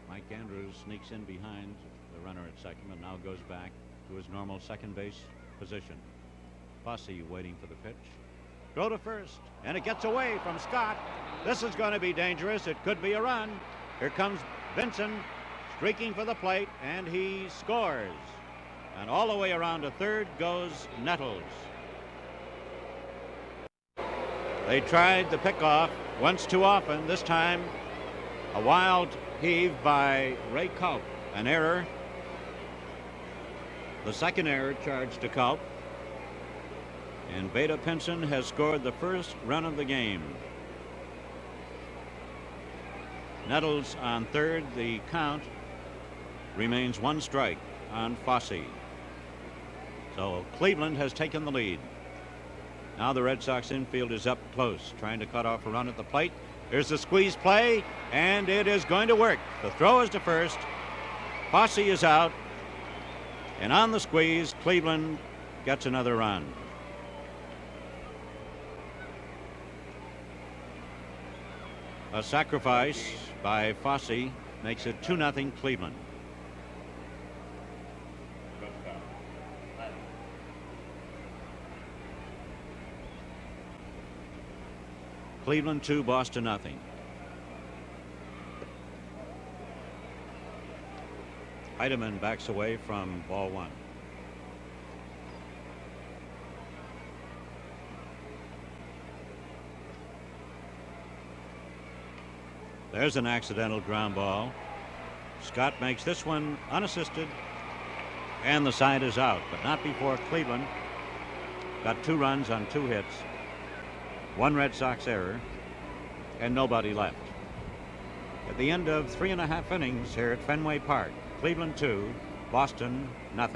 Mike Andrews sneaks in behind the runner at second and now goes back to his normal second base position. Fosse waiting for the pitch. Throw to first, and it gets away from Scott. This is going to be dangerous. It could be a run. Here comes Vinson streaking for the plate, and he scores. And all the way around to third goes Nettles. They tried the pickoff once too often. This time, a wild heave by Ray Culp. An error. The second error charged to Culp. And Beta Pinson has scored the first run of the game. Nettles on third. The count remains one strike on Fosse. So Cleveland has taken the lead. Now the Red Sox infield is up close, trying to cut off a run at the plate. Here's the squeeze play, and it is going to work. The throw is to first. Fosse is out. And on the squeeze, Cleveland gets another run. A sacrifice by Fosse makes it 2-0 Cleveland. Cleveland 2, Boston 0. Heidemann backs away from ball one. There's an accidental ground ball. Scott makes this one unassisted, and the side is out, but not before Cleveland got 2 runs on 2 hits, 1 Red Sox error, and nobody left. At the end of 3.5 innings here at Fenway Park, Cleveland 2, Boston 0.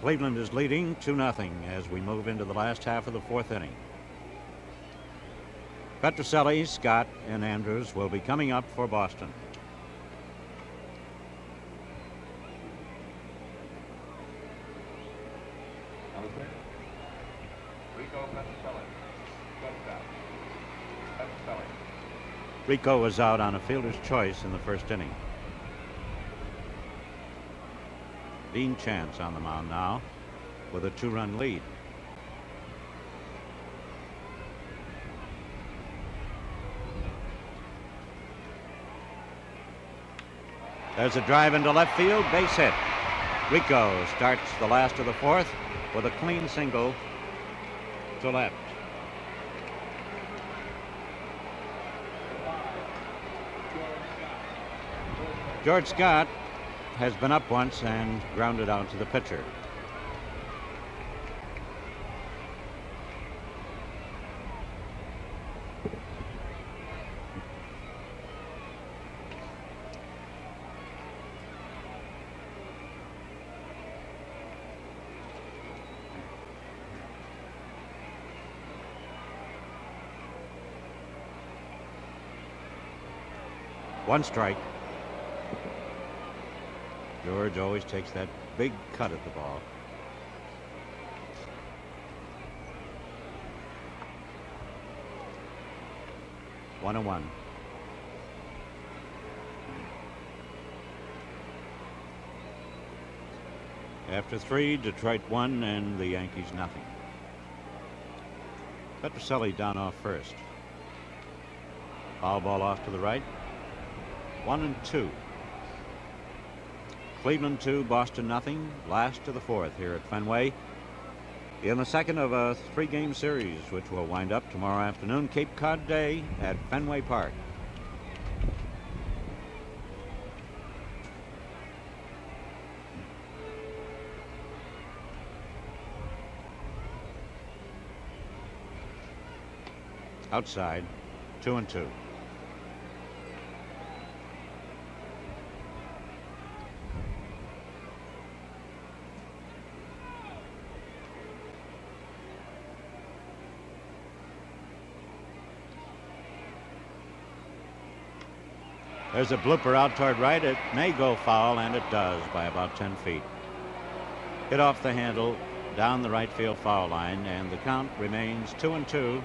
Cleveland is leading 2-0 as we move into the last half of the 4th inning. Petrocelli, Scott, and Andrews will be coming up for Boston. Number 6, Rico Petrocelli. Petrocelli. Rico was out on a fielder's choice in the first inning. Dean Chance on the mound now with a 2-run lead. There's a drive into left field, base hit. Rico starts the last of the fourth with a clean single to left. George Scott has been up once and grounded out to the pitcher. One strike. George always takes that big cut at the ball. One and one. After three, Detroit won and the Yankees nothing. Petrocelli down off first. Foul ball off to the right. 1-2. Cleveland 2, Boston nothing. Last to the fourth here at Fenway. In the second of a three-game series, which will wind up tomorrow afternoon, Cape Cod Day at Fenway Park. Outside, 2-2. There's a blooper out toward right. It may go foul, and it does by about 10 feet. Hit off the handle down the right field foul line, and the count remains 2-2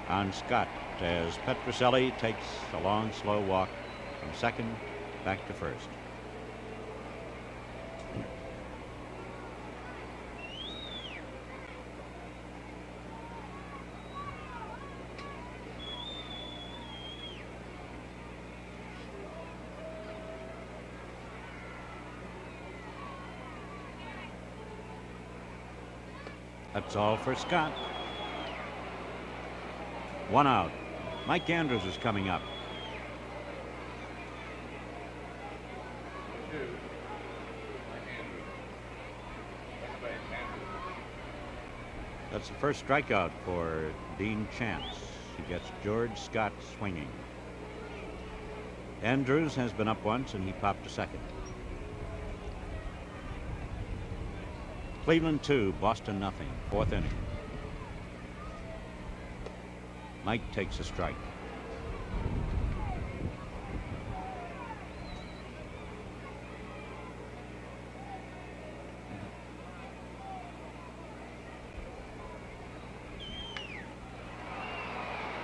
on Scott as Petrocelli takes a long, slow walk from second back to first. That's all for Scott. One out. Mike Andrews is coming up. That's the first strikeout for Dean Chance. He gets George Scott swinging. Andrews has been up once and he popped to second. Cleveland 2, Boston nothing. Fourth inning. Mike takes a strike.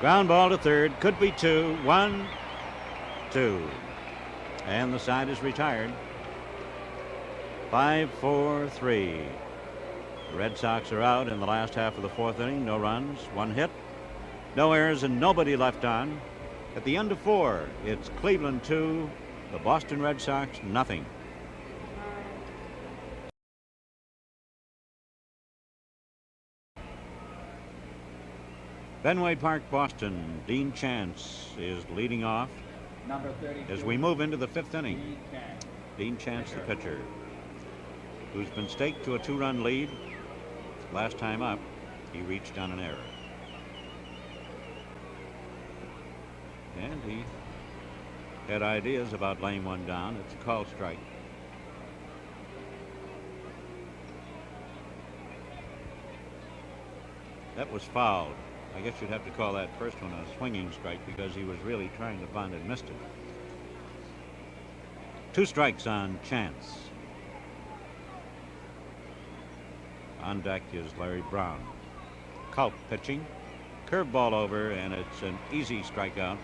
Ground ball to third. Could be two. 1-2. And the side is retired. 5-4-3. The Red Sox are out in the last half of the fourth inning. No runs, one hit, no errors, and nobody left on. At the end of four, it's Cleveland 2, the Boston Red Sox nothing. Fenway Park, Boston. Dean Chance is leading off as we move into the fifth inning. Dean Chance, the pitcher, who's been staked to a two-run lead. Last time up, he reached on an error. And he had ideas about laying one down. It's a called strike. That was fouled. I guess you'd have to call that first one a swinging strike because he was really trying to bunt and missed it. Two strikes on Chance. On deck is Larry Brown. Culp pitching. Curveball over, and it's an easy strikeout.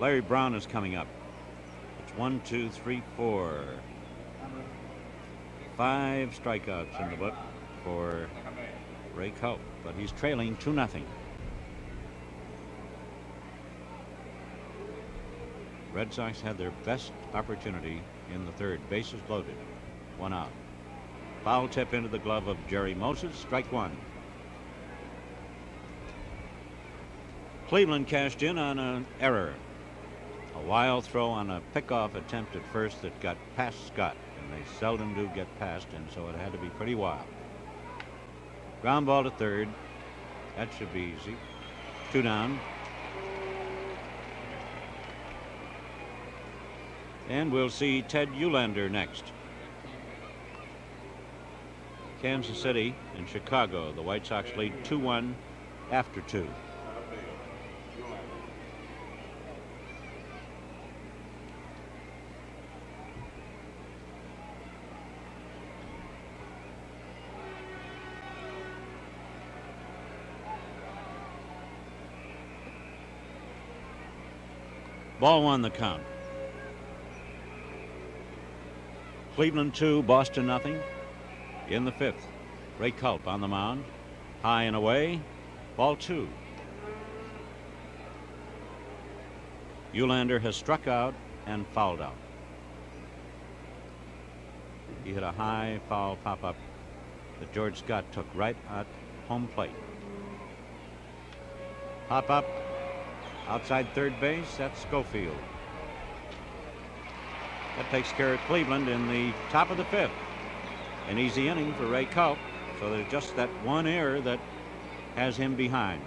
Larry Brown is coming up. It's 1, 2, 3, 4. 5 strikeouts in the book for Ray Culp, but he's trailing 2-0. Red Sox had their best opportunity in the third. Bases loaded. 1 out. Foul tip into the glove of Jerry Moses. Strike 1. Cleveland cashed in on an error. A wild throw on a pickoff attempt at first that got past Scott, and they seldom do get past, and so it had to be pretty wild. Ground ball to third. That should be easy. 2 down. And we'll see Ted Eulander next. Kansas City and Chicago. The White Sox lead 2-1 after 2. Ball 1 the count. Cleveland 2, Boston nothing. In the 5th, Ray Culp on the mound. High and away. Ball 2. Eulander has struck out and fouled out. He hit a high foul pop-up that George Scott took right at home plate. Pop-up outside third base. That's Schofield. That takes care of Cleveland in the top of the 5th. An easy inning for Ray Culp. So there's just that one error that has him behind.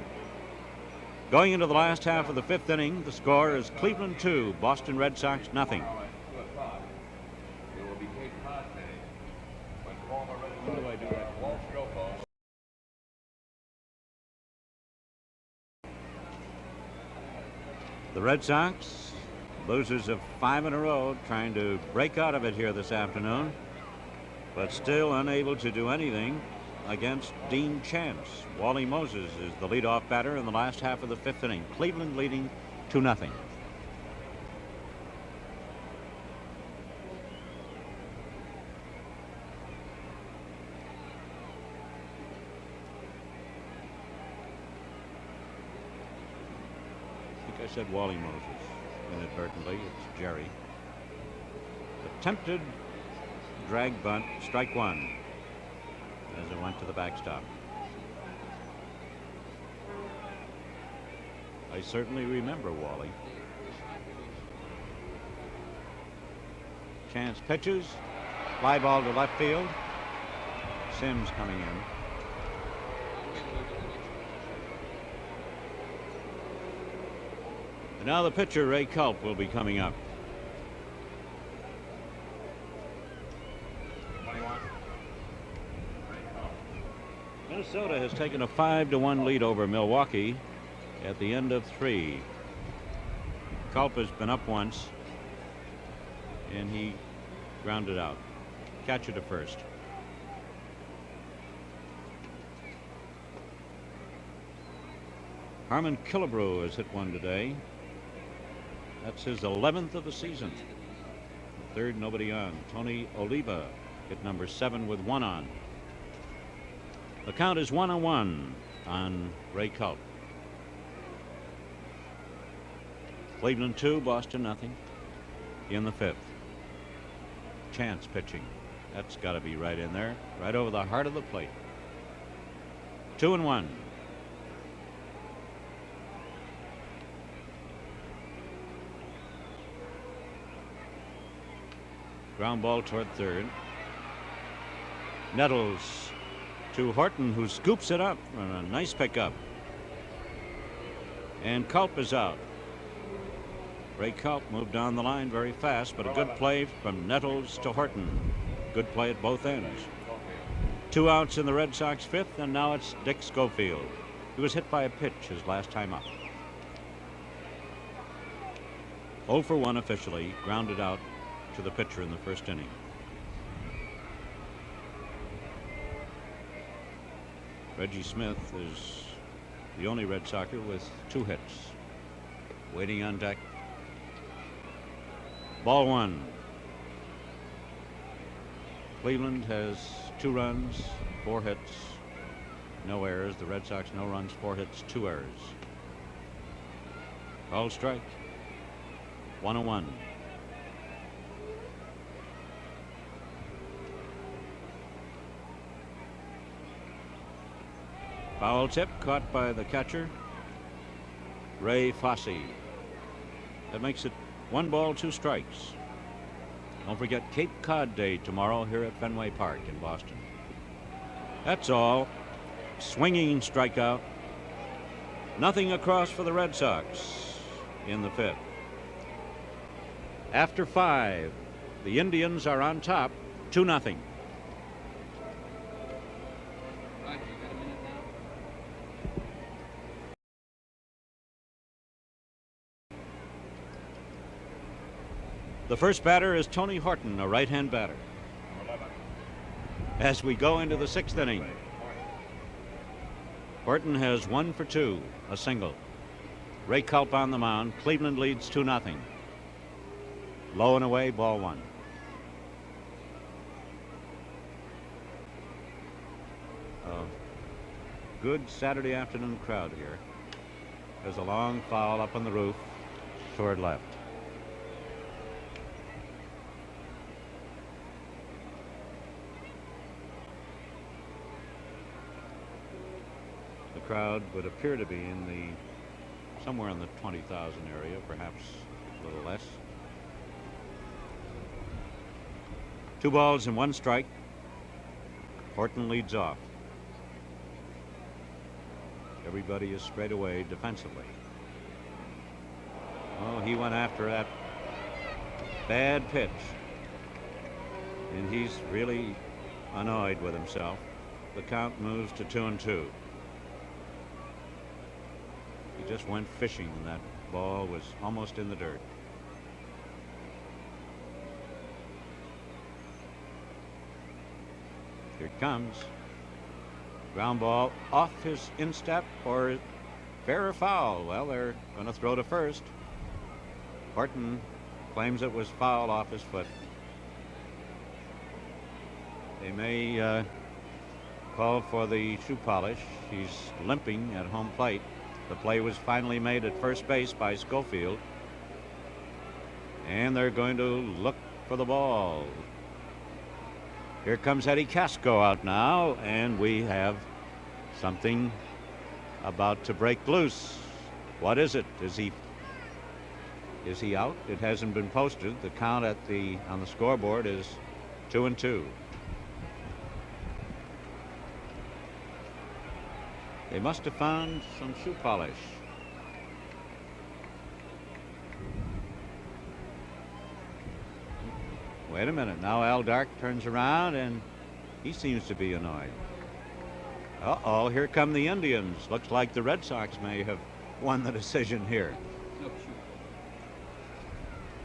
Going into the last half of the 5th inning, the score is Cleveland 2, Boston Red Sox nothing. The Red Sox, losers of 5 in a row, trying to break out of it here this afternoon, but still unable to do anything against Dean Chance. Wally Moses is the leadoff batter in the last half of the 5th inning. Cleveland leading 2-0. I said Wally Moses inadvertently. It's Jerry. Attempted drag bunt, strike 1 as it went to the backstop. I certainly remember Wally. Chance pitches, fly ball to left field. Sims coming in. Now the pitcher, Ray Culp, will be coming up. Minnesota has taken a 5-1 lead over Milwaukee at the end of 3. Culp has been up once, and he grounded out. Catcher to first. Harmon Killebrew has hit one today. That's his 11th of the season. Third, nobody on. Tony Oliva hit number 7 with 1 on. The count is 1-1 on Ray Culp. Cleveland 2, Boston nothing. In the 5th. Chance pitching. That's got to be right in there, right over the heart of the plate. 2-1. Ground ball toward third. Nettles to Horton, who scoops it up. A nice pickup. And Culp is out. Ray Culp moved down the line very fast, but a good play from Nettles to Horton. Good play at both ends. 2 outs in the Red Sox 5th, and now it's Dick Schofield. He was hit by a pitch his last time up. 0 for 1 officially, grounded out to the pitcher in the 1st inning. Reggie Smith is the only Red Soxer with 2 hits. Waiting on deck. Ball 1. Cleveland has 2 runs, 4 hits, no errors. The Red Sox, no runs, 4 hits, 2 errors. Called strike. 1-1. Foul tip caught by the catcher, Ray Fossey. That makes it 1 ball, 2 strikes. Don't forget Cape Cod Day tomorrow here at Fenway Park in Boston. That's all. Swinging strikeout. Nothing across for the Red Sox in the 5th. After 5, the Indians are on top, 2-0. The first batter is Tony Horton, a right-hand batter. As we go into the 6th inning, Horton has 1 for 2, a single. Ray Culp on the mound. Cleveland leads 2-0. Low and away, ball 1. A good Saturday afternoon crowd here. There's a long foul up on the roof, toward left. Crowd would appear to be somewhere in the 20,000 area, perhaps a little less. 2 balls and 1 strike. Horton leads off. Everybody is straight away defensively. Oh, he went after that bad pitch, and he's really annoyed with himself. The count moves to 2-2. He just went fishing, and that ball was almost in the dirt. Here it comes. Ground ball off his instep, or fair or foul? Well, they're going to throw to first. Horton claims it was foul off his foot. They may call for the shoe polish. He's limping at home plate. The play was finally made at first base by Schofield. And they're going to look for the ball. Here comes Eddie Casco out now, and we have something about to break loose. What is it? Is he out? It hasn't been posted. The count on the scoreboard is 2-2. They must have found some shoe polish. Wait a minute. Now Al Dark turns around, and he seems to be annoyed. Uh-oh, here come the Indians. Looks like the Red Sox may have won the decision here.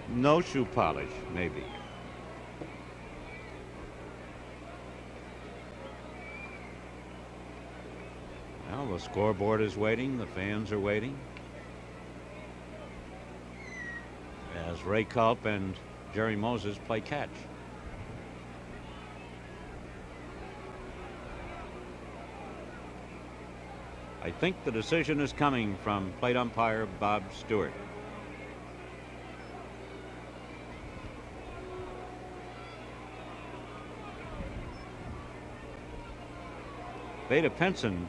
No shoe polish, maybe. Well, the scoreboard is waiting. The fans are waiting. As Ray Culp and Jerry Moses play catch. I think the decision is coming from plate umpire Bob Stewart. Vada Pinson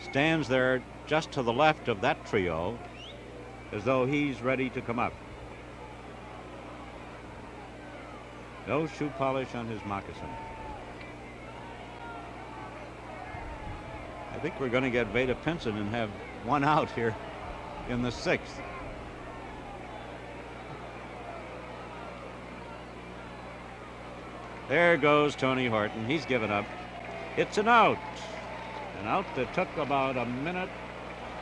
stands there just to the left of that trio, as though he's ready to come up. No shoe polish on his moccasin. I think we're going to get Vada Pinson and have one out here in the 6th. There goes Tony Horton. He's given up. It's an out. An out that took about 1 minute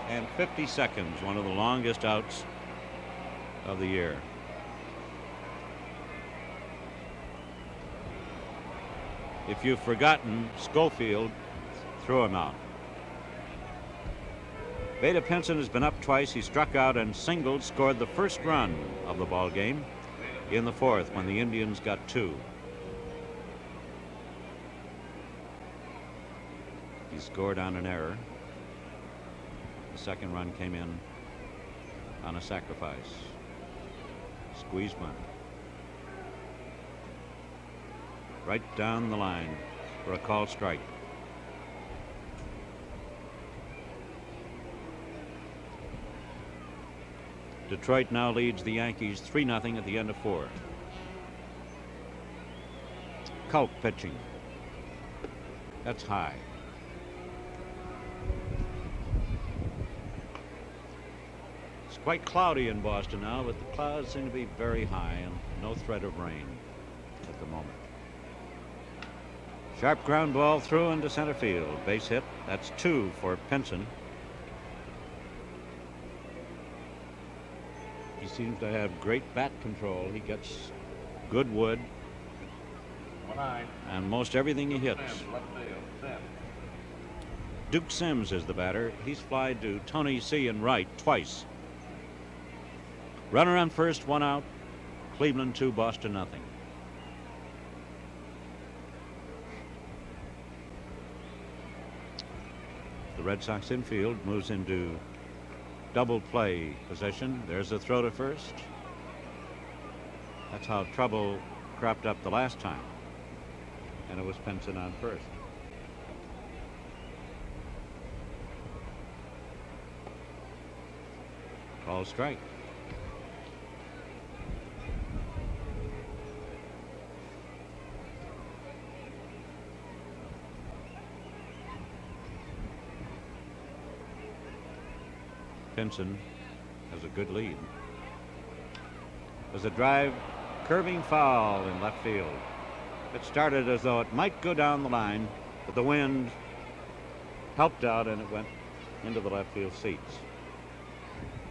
and 50 seconds, one of the longest outs of the year. If you've forgotten, Schofield threw him out. Vada Pinson has been up twice. He struck out and singled, scored the first run of the ball game in the 4th when the Indians got 2. He scored on an error. The second run came in on a sacrifice. Squeeze bunt. Right down the line for a called strike. Detroit now leads the Yankees 3-0 at the end of 4. Culp pitching. That's high. It's quite cloudy in Boston now, but the clouds seem to be very high and no threat of rain at the moment. Sharp ground ball through into center field. Base hit. That's 2 for Pinson. He seems to have great bat control. He gets good wood. And most everything he hits. Duke Sims is the batter. He's flied to Tony C. and right twice. Runner on first, 1 out. Cleveland 2, Boston 0. The Red Sox infield moves into double play position. There's a throw to first. That's how trouble cropped up the last time. And it was Pinson on first. Call strike. Pinson has a good lead. There's a drive, curving foul in left field. It started as though it might go down the line, but the wind helped out and it went into the left field seats.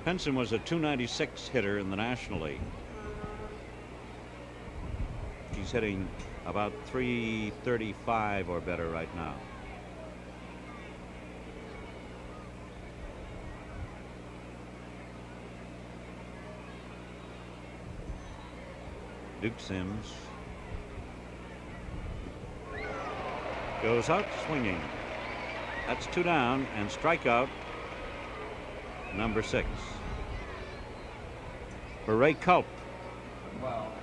Pinson was a .296 hitter in the National League. He's hitting about .335 or better right now. Duke Sims goes out swinging. That's 2 down, and strikeout number 6 for Ray Culp. Well,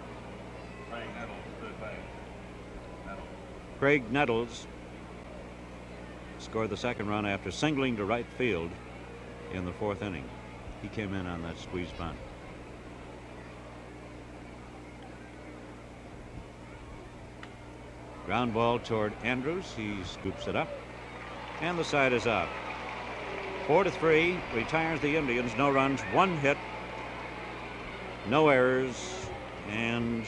Craig Nettles, third base. Nettles. Craig Nettles scored the second run after singling to right field in the 4th inning. He came in on that squeeze bunt. Ground ball toward Andrews. He scoops it up, and the side is out. 4-3 retires the Indians. No runs, 1 hit, no errors, and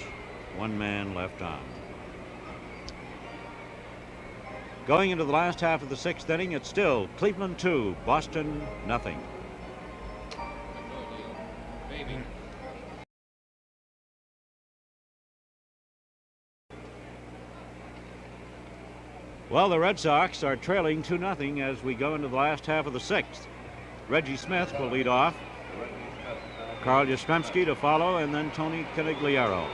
1 man left on. Going into the last half of the 6th inning, it's still Cleveland 2, Boston 0. Well, the Red Sox are trailing 2-0 as we go into the last half of the 6th. Reggie Smith will lead off. Carl Yastrzemski to follow, and then Tony Conigliaro.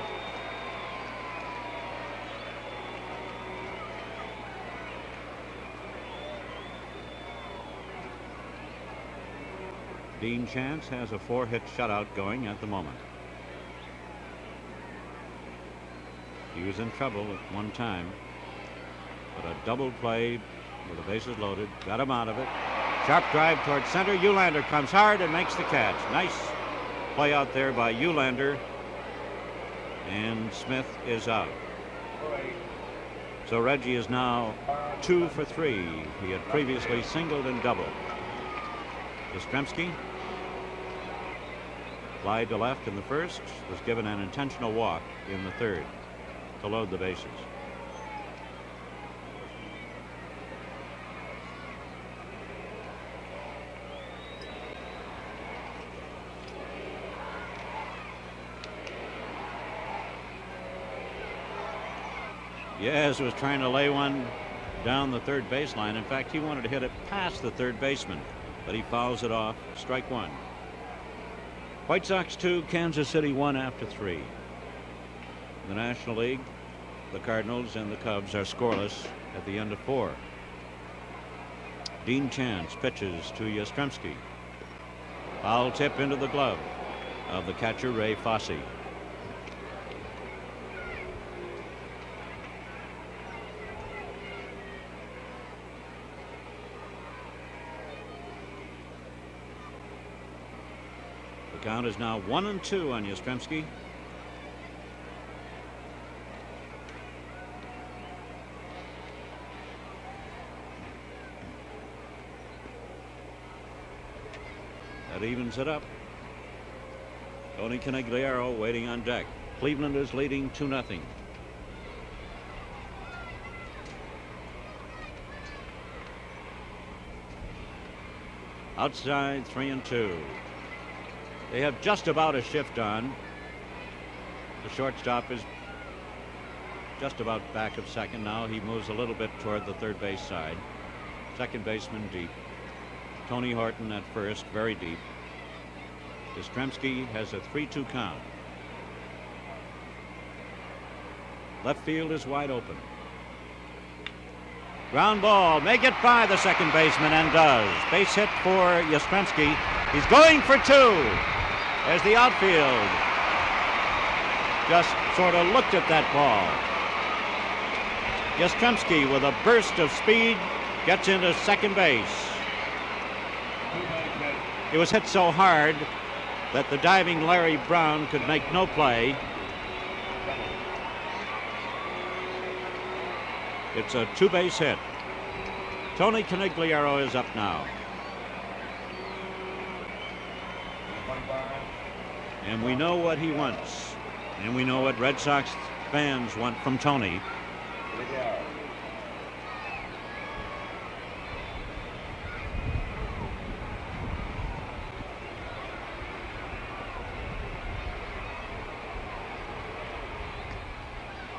Dean Chance has a 4-hit shutout going at the moment. He was in trouble at one time, but a double play with the bases loaded got him out of it. Sharp drive towards center. Eulander comes hard and makes the catch. Nice play out there by Eulander, and Smith is out. So Reggie is now 2 for 3. He had previously singled and doubled. Yastrzemski fly to left in the first, was given an intentional walk in the third to load the bases. Yes, was trying to lay one down the third baseline. In fact, he wanted to hit it past the third baseman, but he fouls it off. Strike 1. White Sox 2, Kansas City 1 after 3. In the National League, the Cardinals and the Cubs are scoreless at the end of 4. Dean Chance pitches to Yastrzemski. Foul tip into the glove of the catcher, Ray Fosse. Count is now 1-2 on Yastrzemski. That evens it up. Tony Conigliaro waiting on deck. Cleveland is leading 2-0. Outside 3-2. They have just about a shift on. The shortstop is just about back of second now. He moves a little bit toward the third base side. Second baseman deep. Tony Horton at first, very deep. Yastrzemski has a 3-2 count. Left field is wide open. Ground ball, may get by the second baseman and does. Base hit for Yastrzemski. He's going for two as the outfield just sort of looked at that ball. Yastrzemski with a burst of speed gets into second base. It was hit so hard that the diving Larry Brown could make no play. It's a two-base hit. Tony Conigliaro is up now. And we know what he wants. And we know what Red Sox fans want from Tony.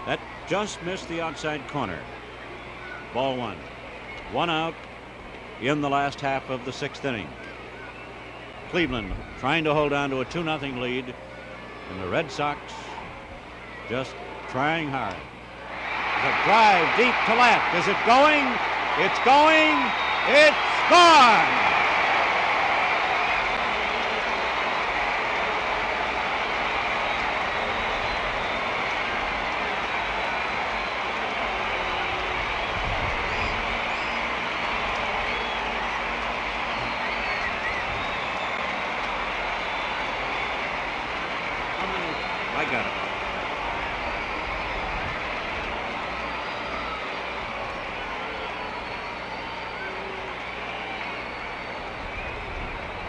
That just missed the outside corner. Ball one. One out in the last half of the sixth inning. Cleveland trying to hold on to a 2-0 lead, and the Red Sox just trying hard. There's a drive deep to left. Is it going? It's going. It's gone. I got it.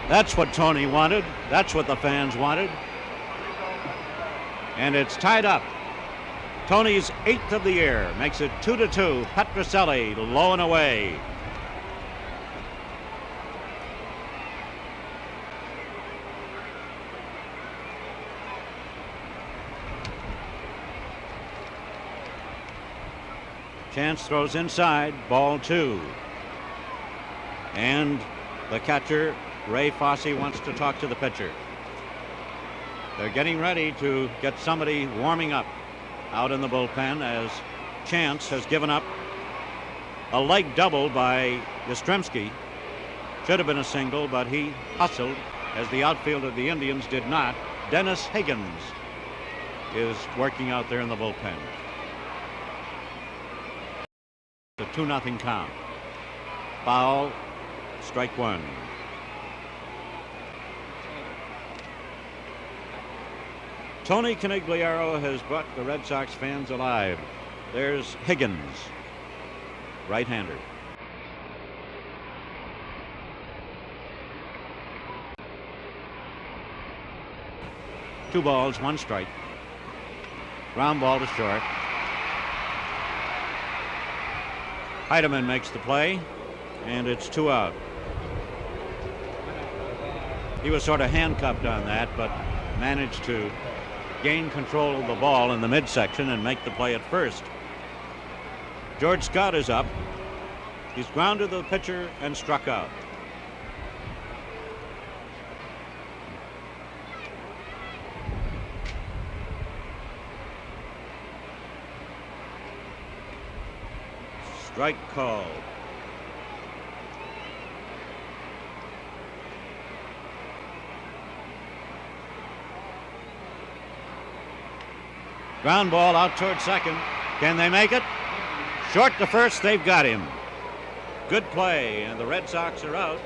That's what Tony wanted. That's what the fans wanted. And it's tied up. Tony's 8th of the year makes it 2-2. Petrocelli low and away. Chance throws inside, ball two. And the catcher, Ray Fosse, wants to talk to the pitcher. They're getting ready to get somebody warming up out in the bullpen as Chance has given up a leg double by Yastrzemski. Should have been a single, but he hustled as the outfield of the Indians did not. Dennis Higgins is working out there in the bullpen. The 2-0 count. Foul, strike one. Tony Conigliaro has brought the Red Sox fans alive. There's Higgins, right-hander. Two balls, one strike. Ground ball to short. Heidemann makes the play, and it's 2 out. He was sort of handcuffed on that, but managed to gain control of the ball in the midsection and make the play at first. George Scott is up. He's grounded the pitcher and struck out. Strike called. Ground ball out toward second. Can they make it? Short to first, they've got him. Good play, and the Red Sox are out,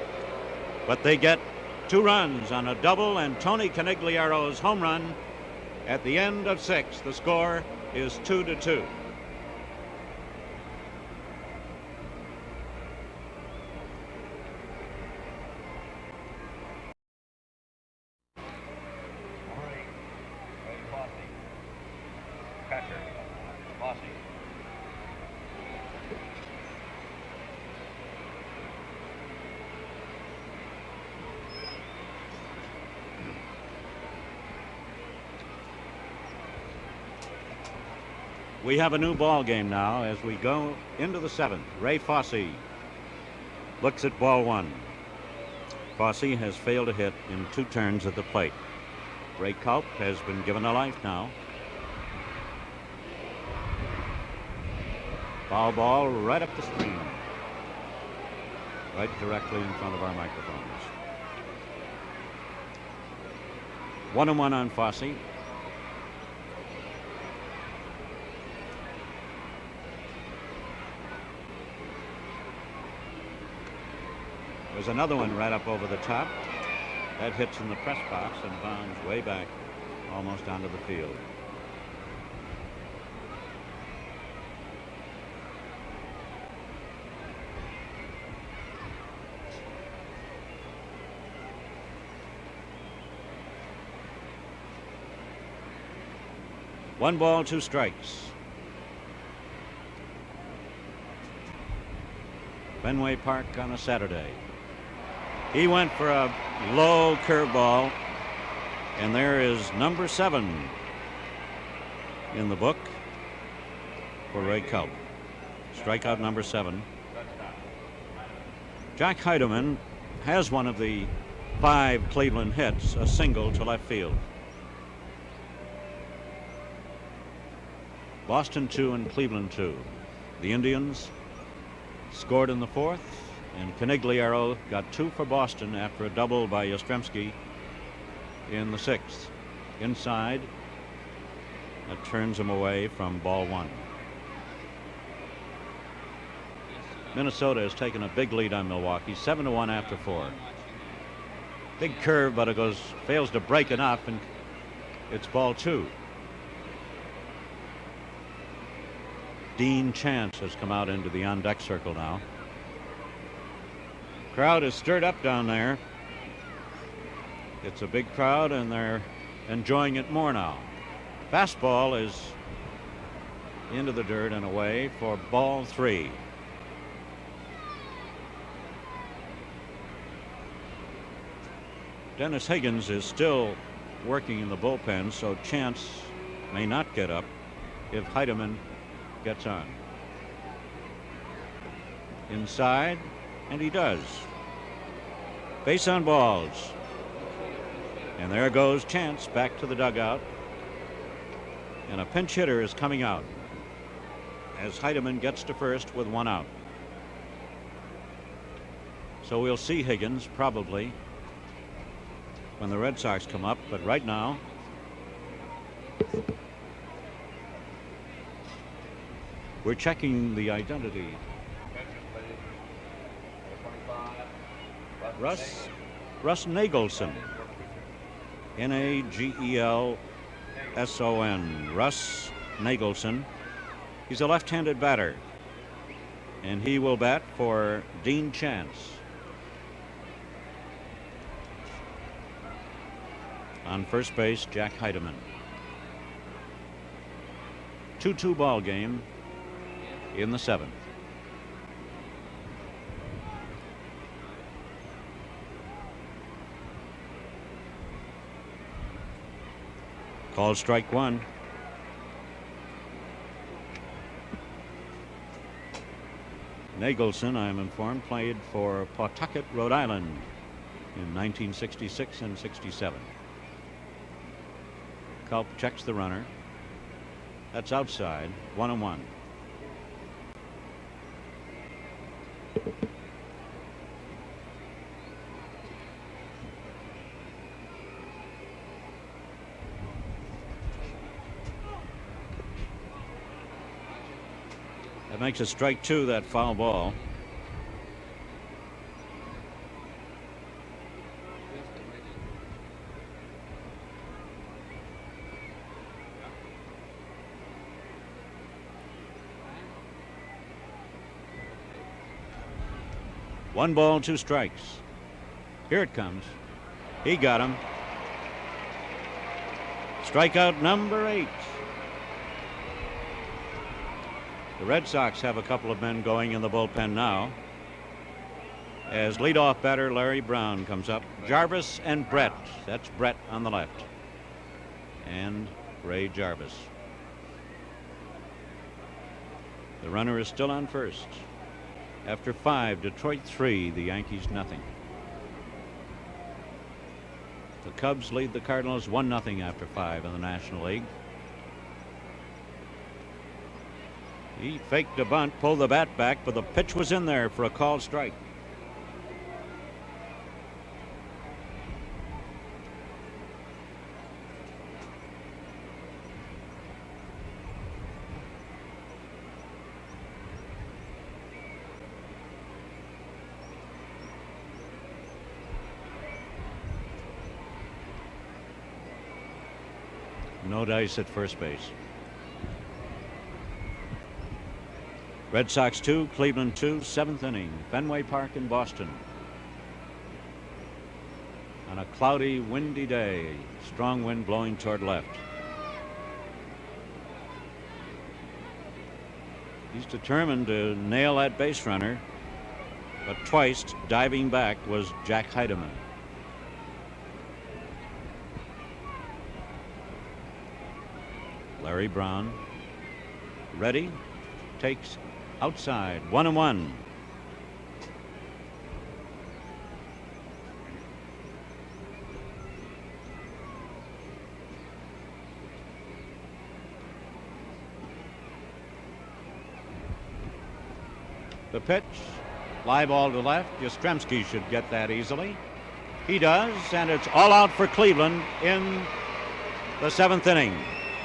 but they get 2 runs on a double and Tony Conigliaro's home run at the end of 6. The score is 2-2. We have a new ball game now as we go into the 7th. Ray Fosse looks at ball 1. Fosse has failed to hit in 2 turns at the plate. Ray Culp has been given a life now. Foul ball right up the screen, right directly in front of our microphones. 1-1 on Fosse. There's another one right up over the top. That hits in the press box and bounds way back almost onto the field. One ball, 2 strikes. Fenway Park on a Saturday. He went for a low curveball, and there is number 7 in the book for Ray Culp. Strikeout number 7. Jack Heidemann has one of the 5 Cleveland hits, a single to left field. Boston 2 and Cleveland 2. The Indians scored in the 4th, and Conigliaro got 2 for Boston after a double by Yastrzemski in the 6th. Inside, that turns him away from ball 1. Minnesota has taken a big lead on Milwaukee, 7-1 after 4. Big curve, but it fails to break enough, and it's ball 2. Dean Chance has come out into the on-deck circle now. Crowd is stirred up down there. It's a big crowd, and they're enjoying it more now. Fastball is into the dirt and away for ball 3. Dennis Higgins is still working in the bullpen, so Chance may not get up if Heidemann gets on. Inside, and he does. Base on balls. And there goes Chance back to the dugout. And a pinch hitter is coming out as Heidemann gets to first with 1 out. So we'll see Higgins probably when the Red Sox come up, but right now we're checking the identity. Russ Nagelson. Nagelson. Russ Nagelson. He's a left-handed batter, and he will bat for Dean Chance. On first base, Jack Heidemann. 2-2 ball game in the 7th. Called strike 1. Nagelson, I'm informed, played for Pawtucket, Rhode Island in 1966 and 67. Culp checks the runner. That's outside, 1-1. That makes it strike 2, that foul ball. 1 ball, 2 strikes. Here it comes. He got him. Strikeout number 8. The Red Sox have a couple of men going in the bullpen now, as leadoff batter Larry Brown comes up. Jarvis and Brett. That's Brett on the left. And Ray Jarvis. The runner is still on first. After 5, Detroit 3, the Yankees nothing. The Cubs lead the Cardinals 1-0 after 5 in the National League. He faked a bunt, pulled the bat back, but the pitch was in there for a called strike. No dice at first base. Red Sox 2, Cleveland 2, 7th inning, Fenway Park in Boston. On a cloudy, windy day, strong wind blowing toward left. He's determined to nail that base runner, but twice diving back was Jack Heidemann. Larry Brown, ready, takes outside, 1-1. The pitch, fly ball to left. Yastrzemski should get that easily. He does, and it's all out for Cleveland in the 7th inning.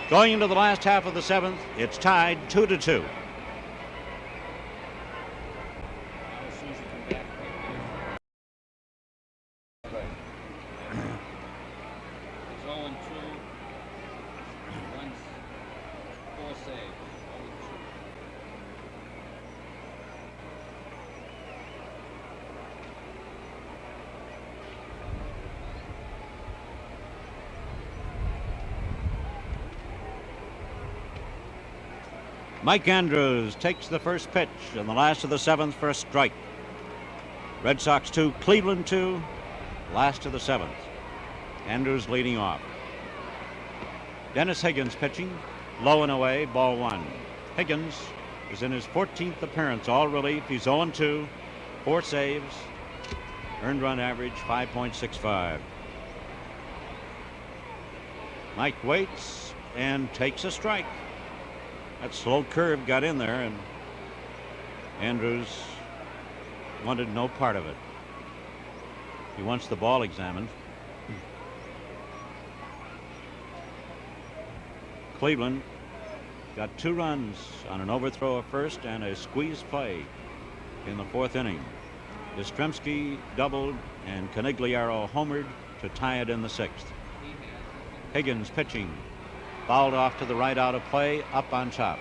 Going into the last half of the 7th, it's tied 2-2. Mike Andrews takes the first pitch in the last of the 7th for a strike. Red Sox 2, Cleveland 2, last of the 7th. Andrews leading off. Dennis Higgins pitching, low and away, ball 1. Higgins is in his 14th appearance, all relief. He's 0-2, 4 saves, earned run average 5.65. Mike waits and takes a strike. That slow curve got in there, and Andrews wanted no part of it. He wants the ball examined. Cleveland got 2 runs on an overthrow at first and a squeeze play in the 4th inning. Yastrzemski doubled and Conigliaro homered to tie it in the 6th. Higgins pitching. Fouled off to the right out of play, up on top.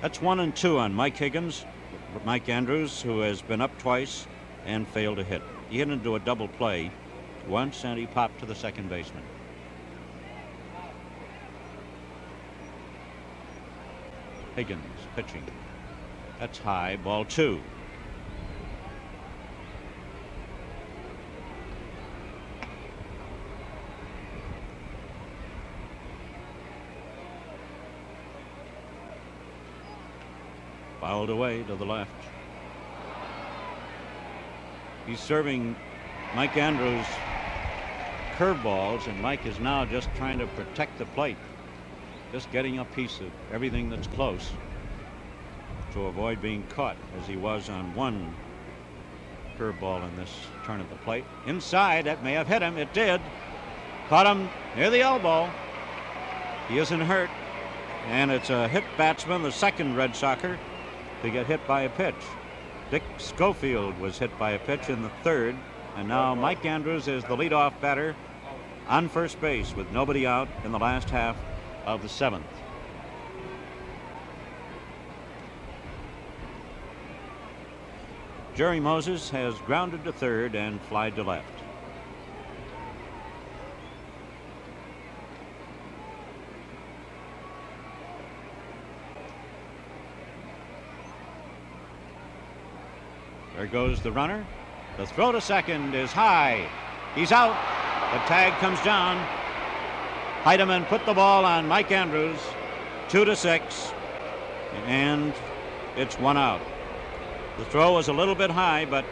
That's 1-2 on Mike Higgins. Mike Andrews, who has been up twice and failed to hit. He hit into a double play once, and he popped to the second baseman. Higgins pitching. That's high, ball 2. Fouled away to the left. He's serving Mike Andrews curveballs, and Mike is now just trying to protect the plate, just getting a piece of everything that's close to avoid being caught, as he was on one curveball in this turn of the plate. Inside, that may have hit him. It did. Caught him near the elbow. He isn't hurt, and it's a hit batsman, the second Red Soxer to get hit by a pitch. Dick Schofield was hit by a pitch in the 3rd, and now Mike Andrews is the leadoff batter on first base with nobody out in the last half of the 7th. Jerry Moses has grounded to third and flied to left. There goes the runner. The throw to second is high. He's out. The tag comes down. Heidemann put the ball on Mike Andrews. 2-6. And it's 1 out. The throw was a little bit high, but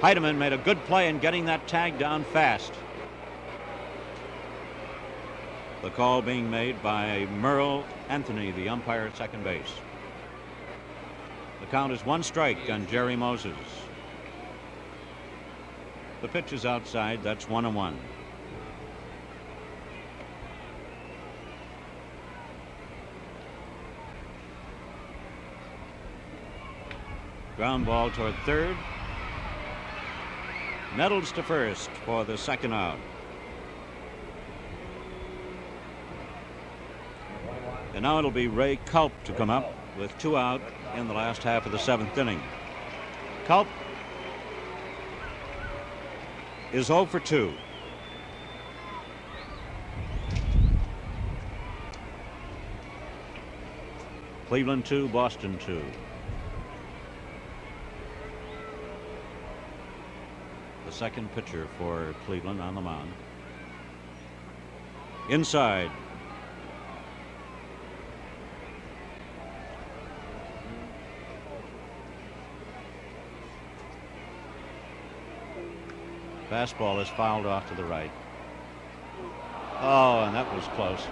Heidemann made a good play in getting that tag down fast. The call being made by Merle Anthony, the umpire at second base. The count is 1 strike on Jerry Moses. The pitch is outside. That's 1-1. Ground ball toward third. Nettles to first for the second out. And now it'll be Ray Culp to come up with 2 out in the last half of the 7th inning. Culp is 0 for 2. Cleveland 2, Boston 2. The second pitcher for Cleveland on the mound. Inside. Fastball is fouled off to the right. Oh, and that was close.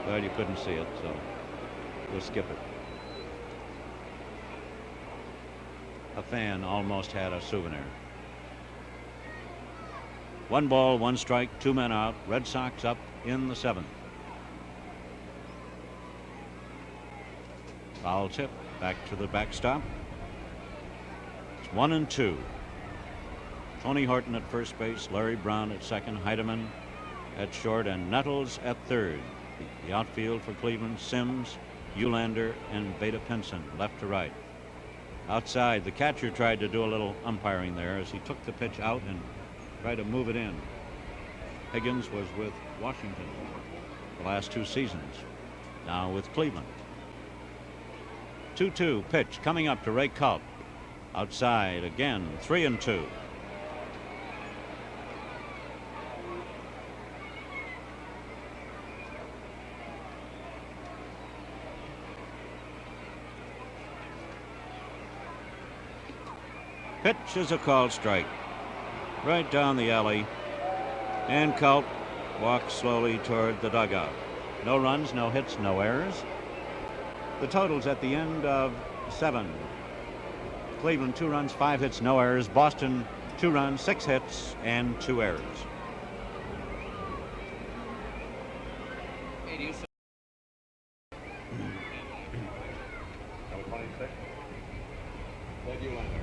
Well, you couldn't see it, so we'll skip it. A fan almost had a souvenir. 1 ball, 1 strike, 2 men out. Red Sox up in the 7th. Foul tip back to the backstop. It's 1-2. Tony Horton at first base, Larry Brown at second, Heidemann at short, and Nettles at third. The outfield for Cleveland, Sims, Eulander, and Beta Pinson, left to right. Outside, the catcher tried to do a little umpiring there as he took the pitch out and tried to move it in. Higgins was with Washington the last 2 seasons, now with Cleveland. 2-2 pitch coming up to Ray Culp. Outside again, 3-2. Pitch is a called strike. Right down the alley. And Culp walks slowly toward the dugout. No runs, no hits, no errors. The totals at the end of 7. Cleveland 2 runs, 5 hits, no errors. Boston 2 runs, 6 hits, and 2 errors. Number 26. Ted Eulander.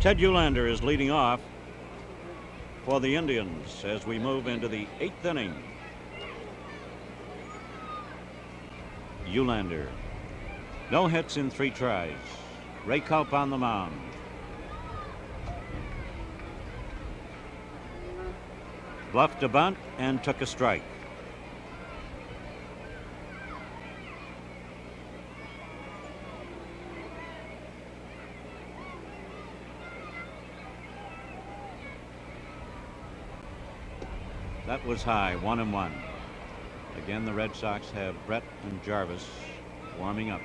Ted Eulander is leading off for the Indians as we move into the 8th inning. Eulander. No hits in 3 tries. Ray Culp on the mound. Bluffed a bunt and took a strike. That was high, 1-1. Again, the Red Sox have Brett and Jarvis warming up.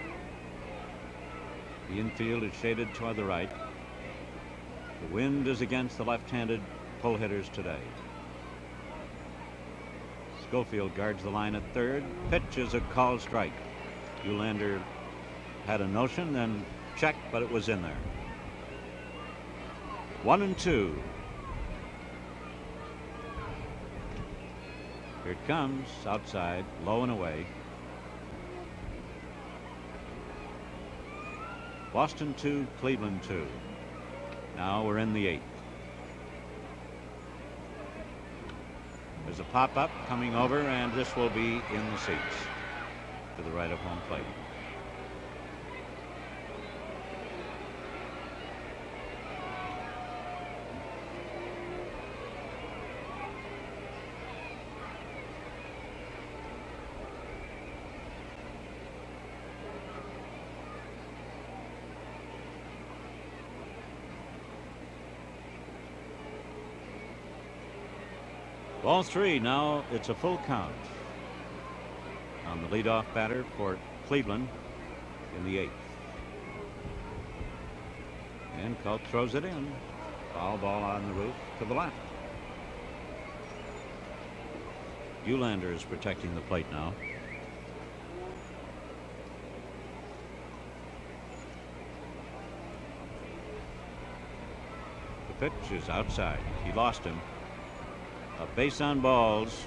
The infield is shaded toward the right. The wind is against the left-handed pull hitters today. Schofield guards the line at third. Pitch is a called strike. Eulander had a notion, then checked, but it was in there. 1-2. Here it comes, outside, low and away. Boston 2, Cleveland 2. Now we're in the 8th. There's a pop-up coming over, and this will be in the seats. to the right of home plate. Ball 3. Now it's a full count on the leadoff batter for Cleveland in the 8th. And Culp throws it in. Foul ball on the roof to the left. Eulander is protecting the plate now. The pitch is outside. He lost him. A base on balls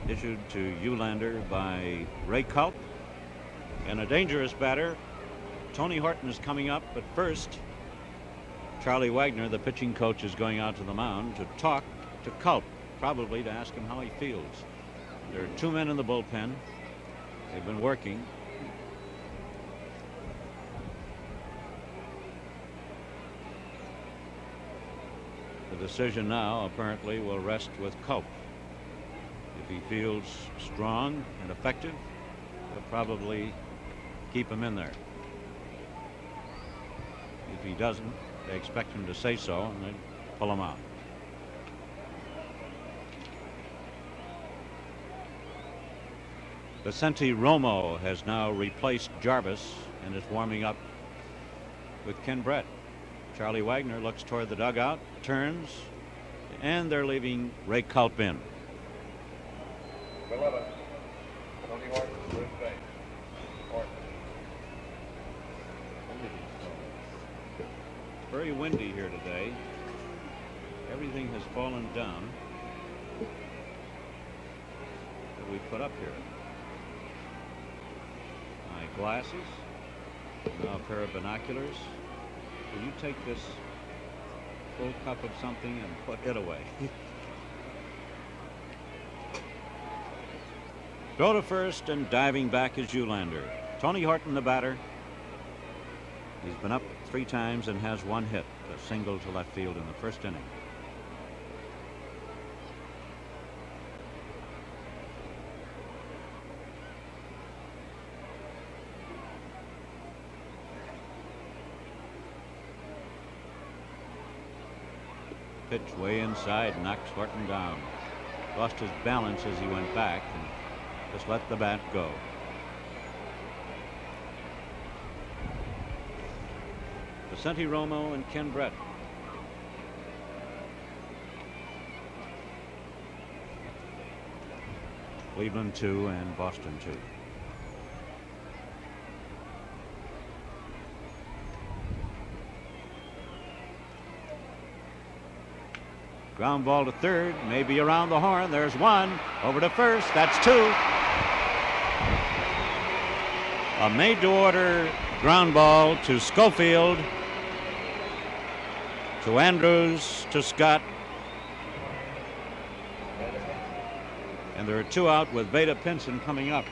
issued to Eulander by Ray Culp. And a dangerous batter. Tony Horton is coming up, but first Charlie Wagner, the pitching coach, is going out to the mound to talk to Culp, probably to ask him how he feels. There are 2 men in the bullpen. They've been working. The decision now apparently will rest with Culp. If he feels strong and effective, they'll probably keep him in there. If he doesn't, they expect him to say so, and they pull him out. Vicente Romo has now replaced Jarvis and is warming up with Ken Brett. Charlie Wagner looks toward the dugout, turns, and they're leaving Ray Culp in. 11. Tony Horton, first base. Horton. Very windy here today. Everything has fallen down that we put up here. My glasses, now a pair of binoculars. Will you take this full cup of something and put it away? Throw to first, and diving back is Eulander. Tony Horton, the batter. He's been up 3 times and has 1 hit, a single to left field in the first inning. Pitch way inside, knocks Horton down. Lost his balance as he went back and just let the bat go. Vicente Romo and Ken Brett. Cleveland 2 and Boston 2. Ground ball to third, maybe around the horn. There's 1. Over to first. That's 2. A made-to-order ground ball to Schofield, to Andrews, to Scott. And there are 2 out with Veda Pinson coming up,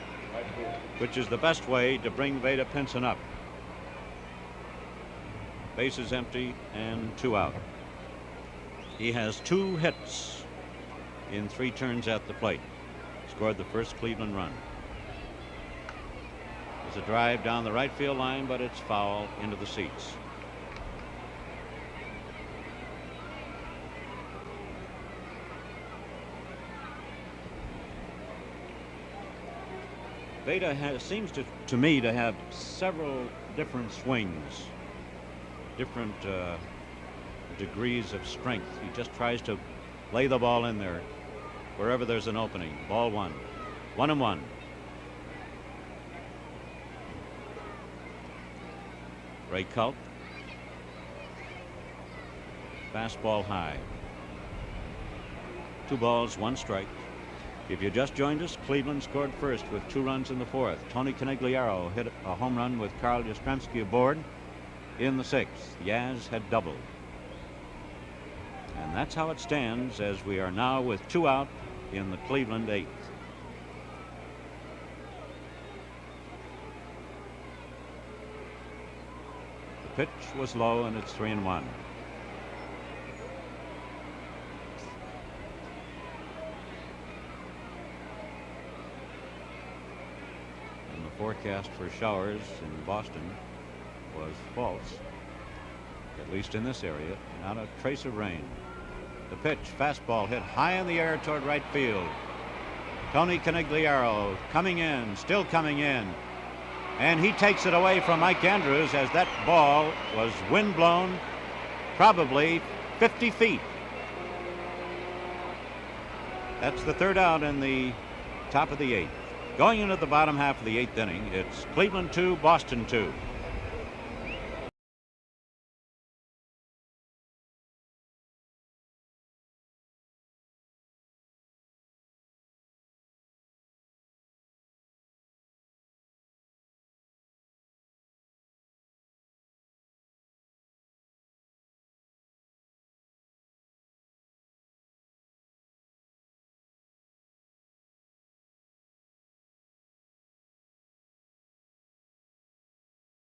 which is the best way to bring Veda Pinson up. Base is empty and 2 out. He has 2 hits in 3 turns at the plate. Scored the first Cleveland run. There's a drive down the right field line, but it's foul into the seats. Veda seems to me to have several different swings, different degrees of strength. He just tries to lay the ball in there wherever there's an opening. Ball 1. 1-1. Ray Culp. Fastball high. 2 balls, 1 strike. If you just joined us, Cleveland scored first with 2 runs in the 4th. Tony Conigliaro hit a home run with Carl Yastrzemski aboard in the 6th. Yaz had doubled. And that's how it stands as we are now with 2 out in the Cleveland 8th. Pitch was low, and it's 3-1. And the forecast for showers in Boston was false, at least in this area. Not a trace of rain. The pitch, fastball hit high in the air toward right field. Tony Conigliaro coming in, still coming in. And he takes it away from Mike Andrews as that ball was windblown probably 50 feet. That's the third out in the top of the 8th. Going into the bottom half of the 8th inning, it's Cleveland 2, Boston 2.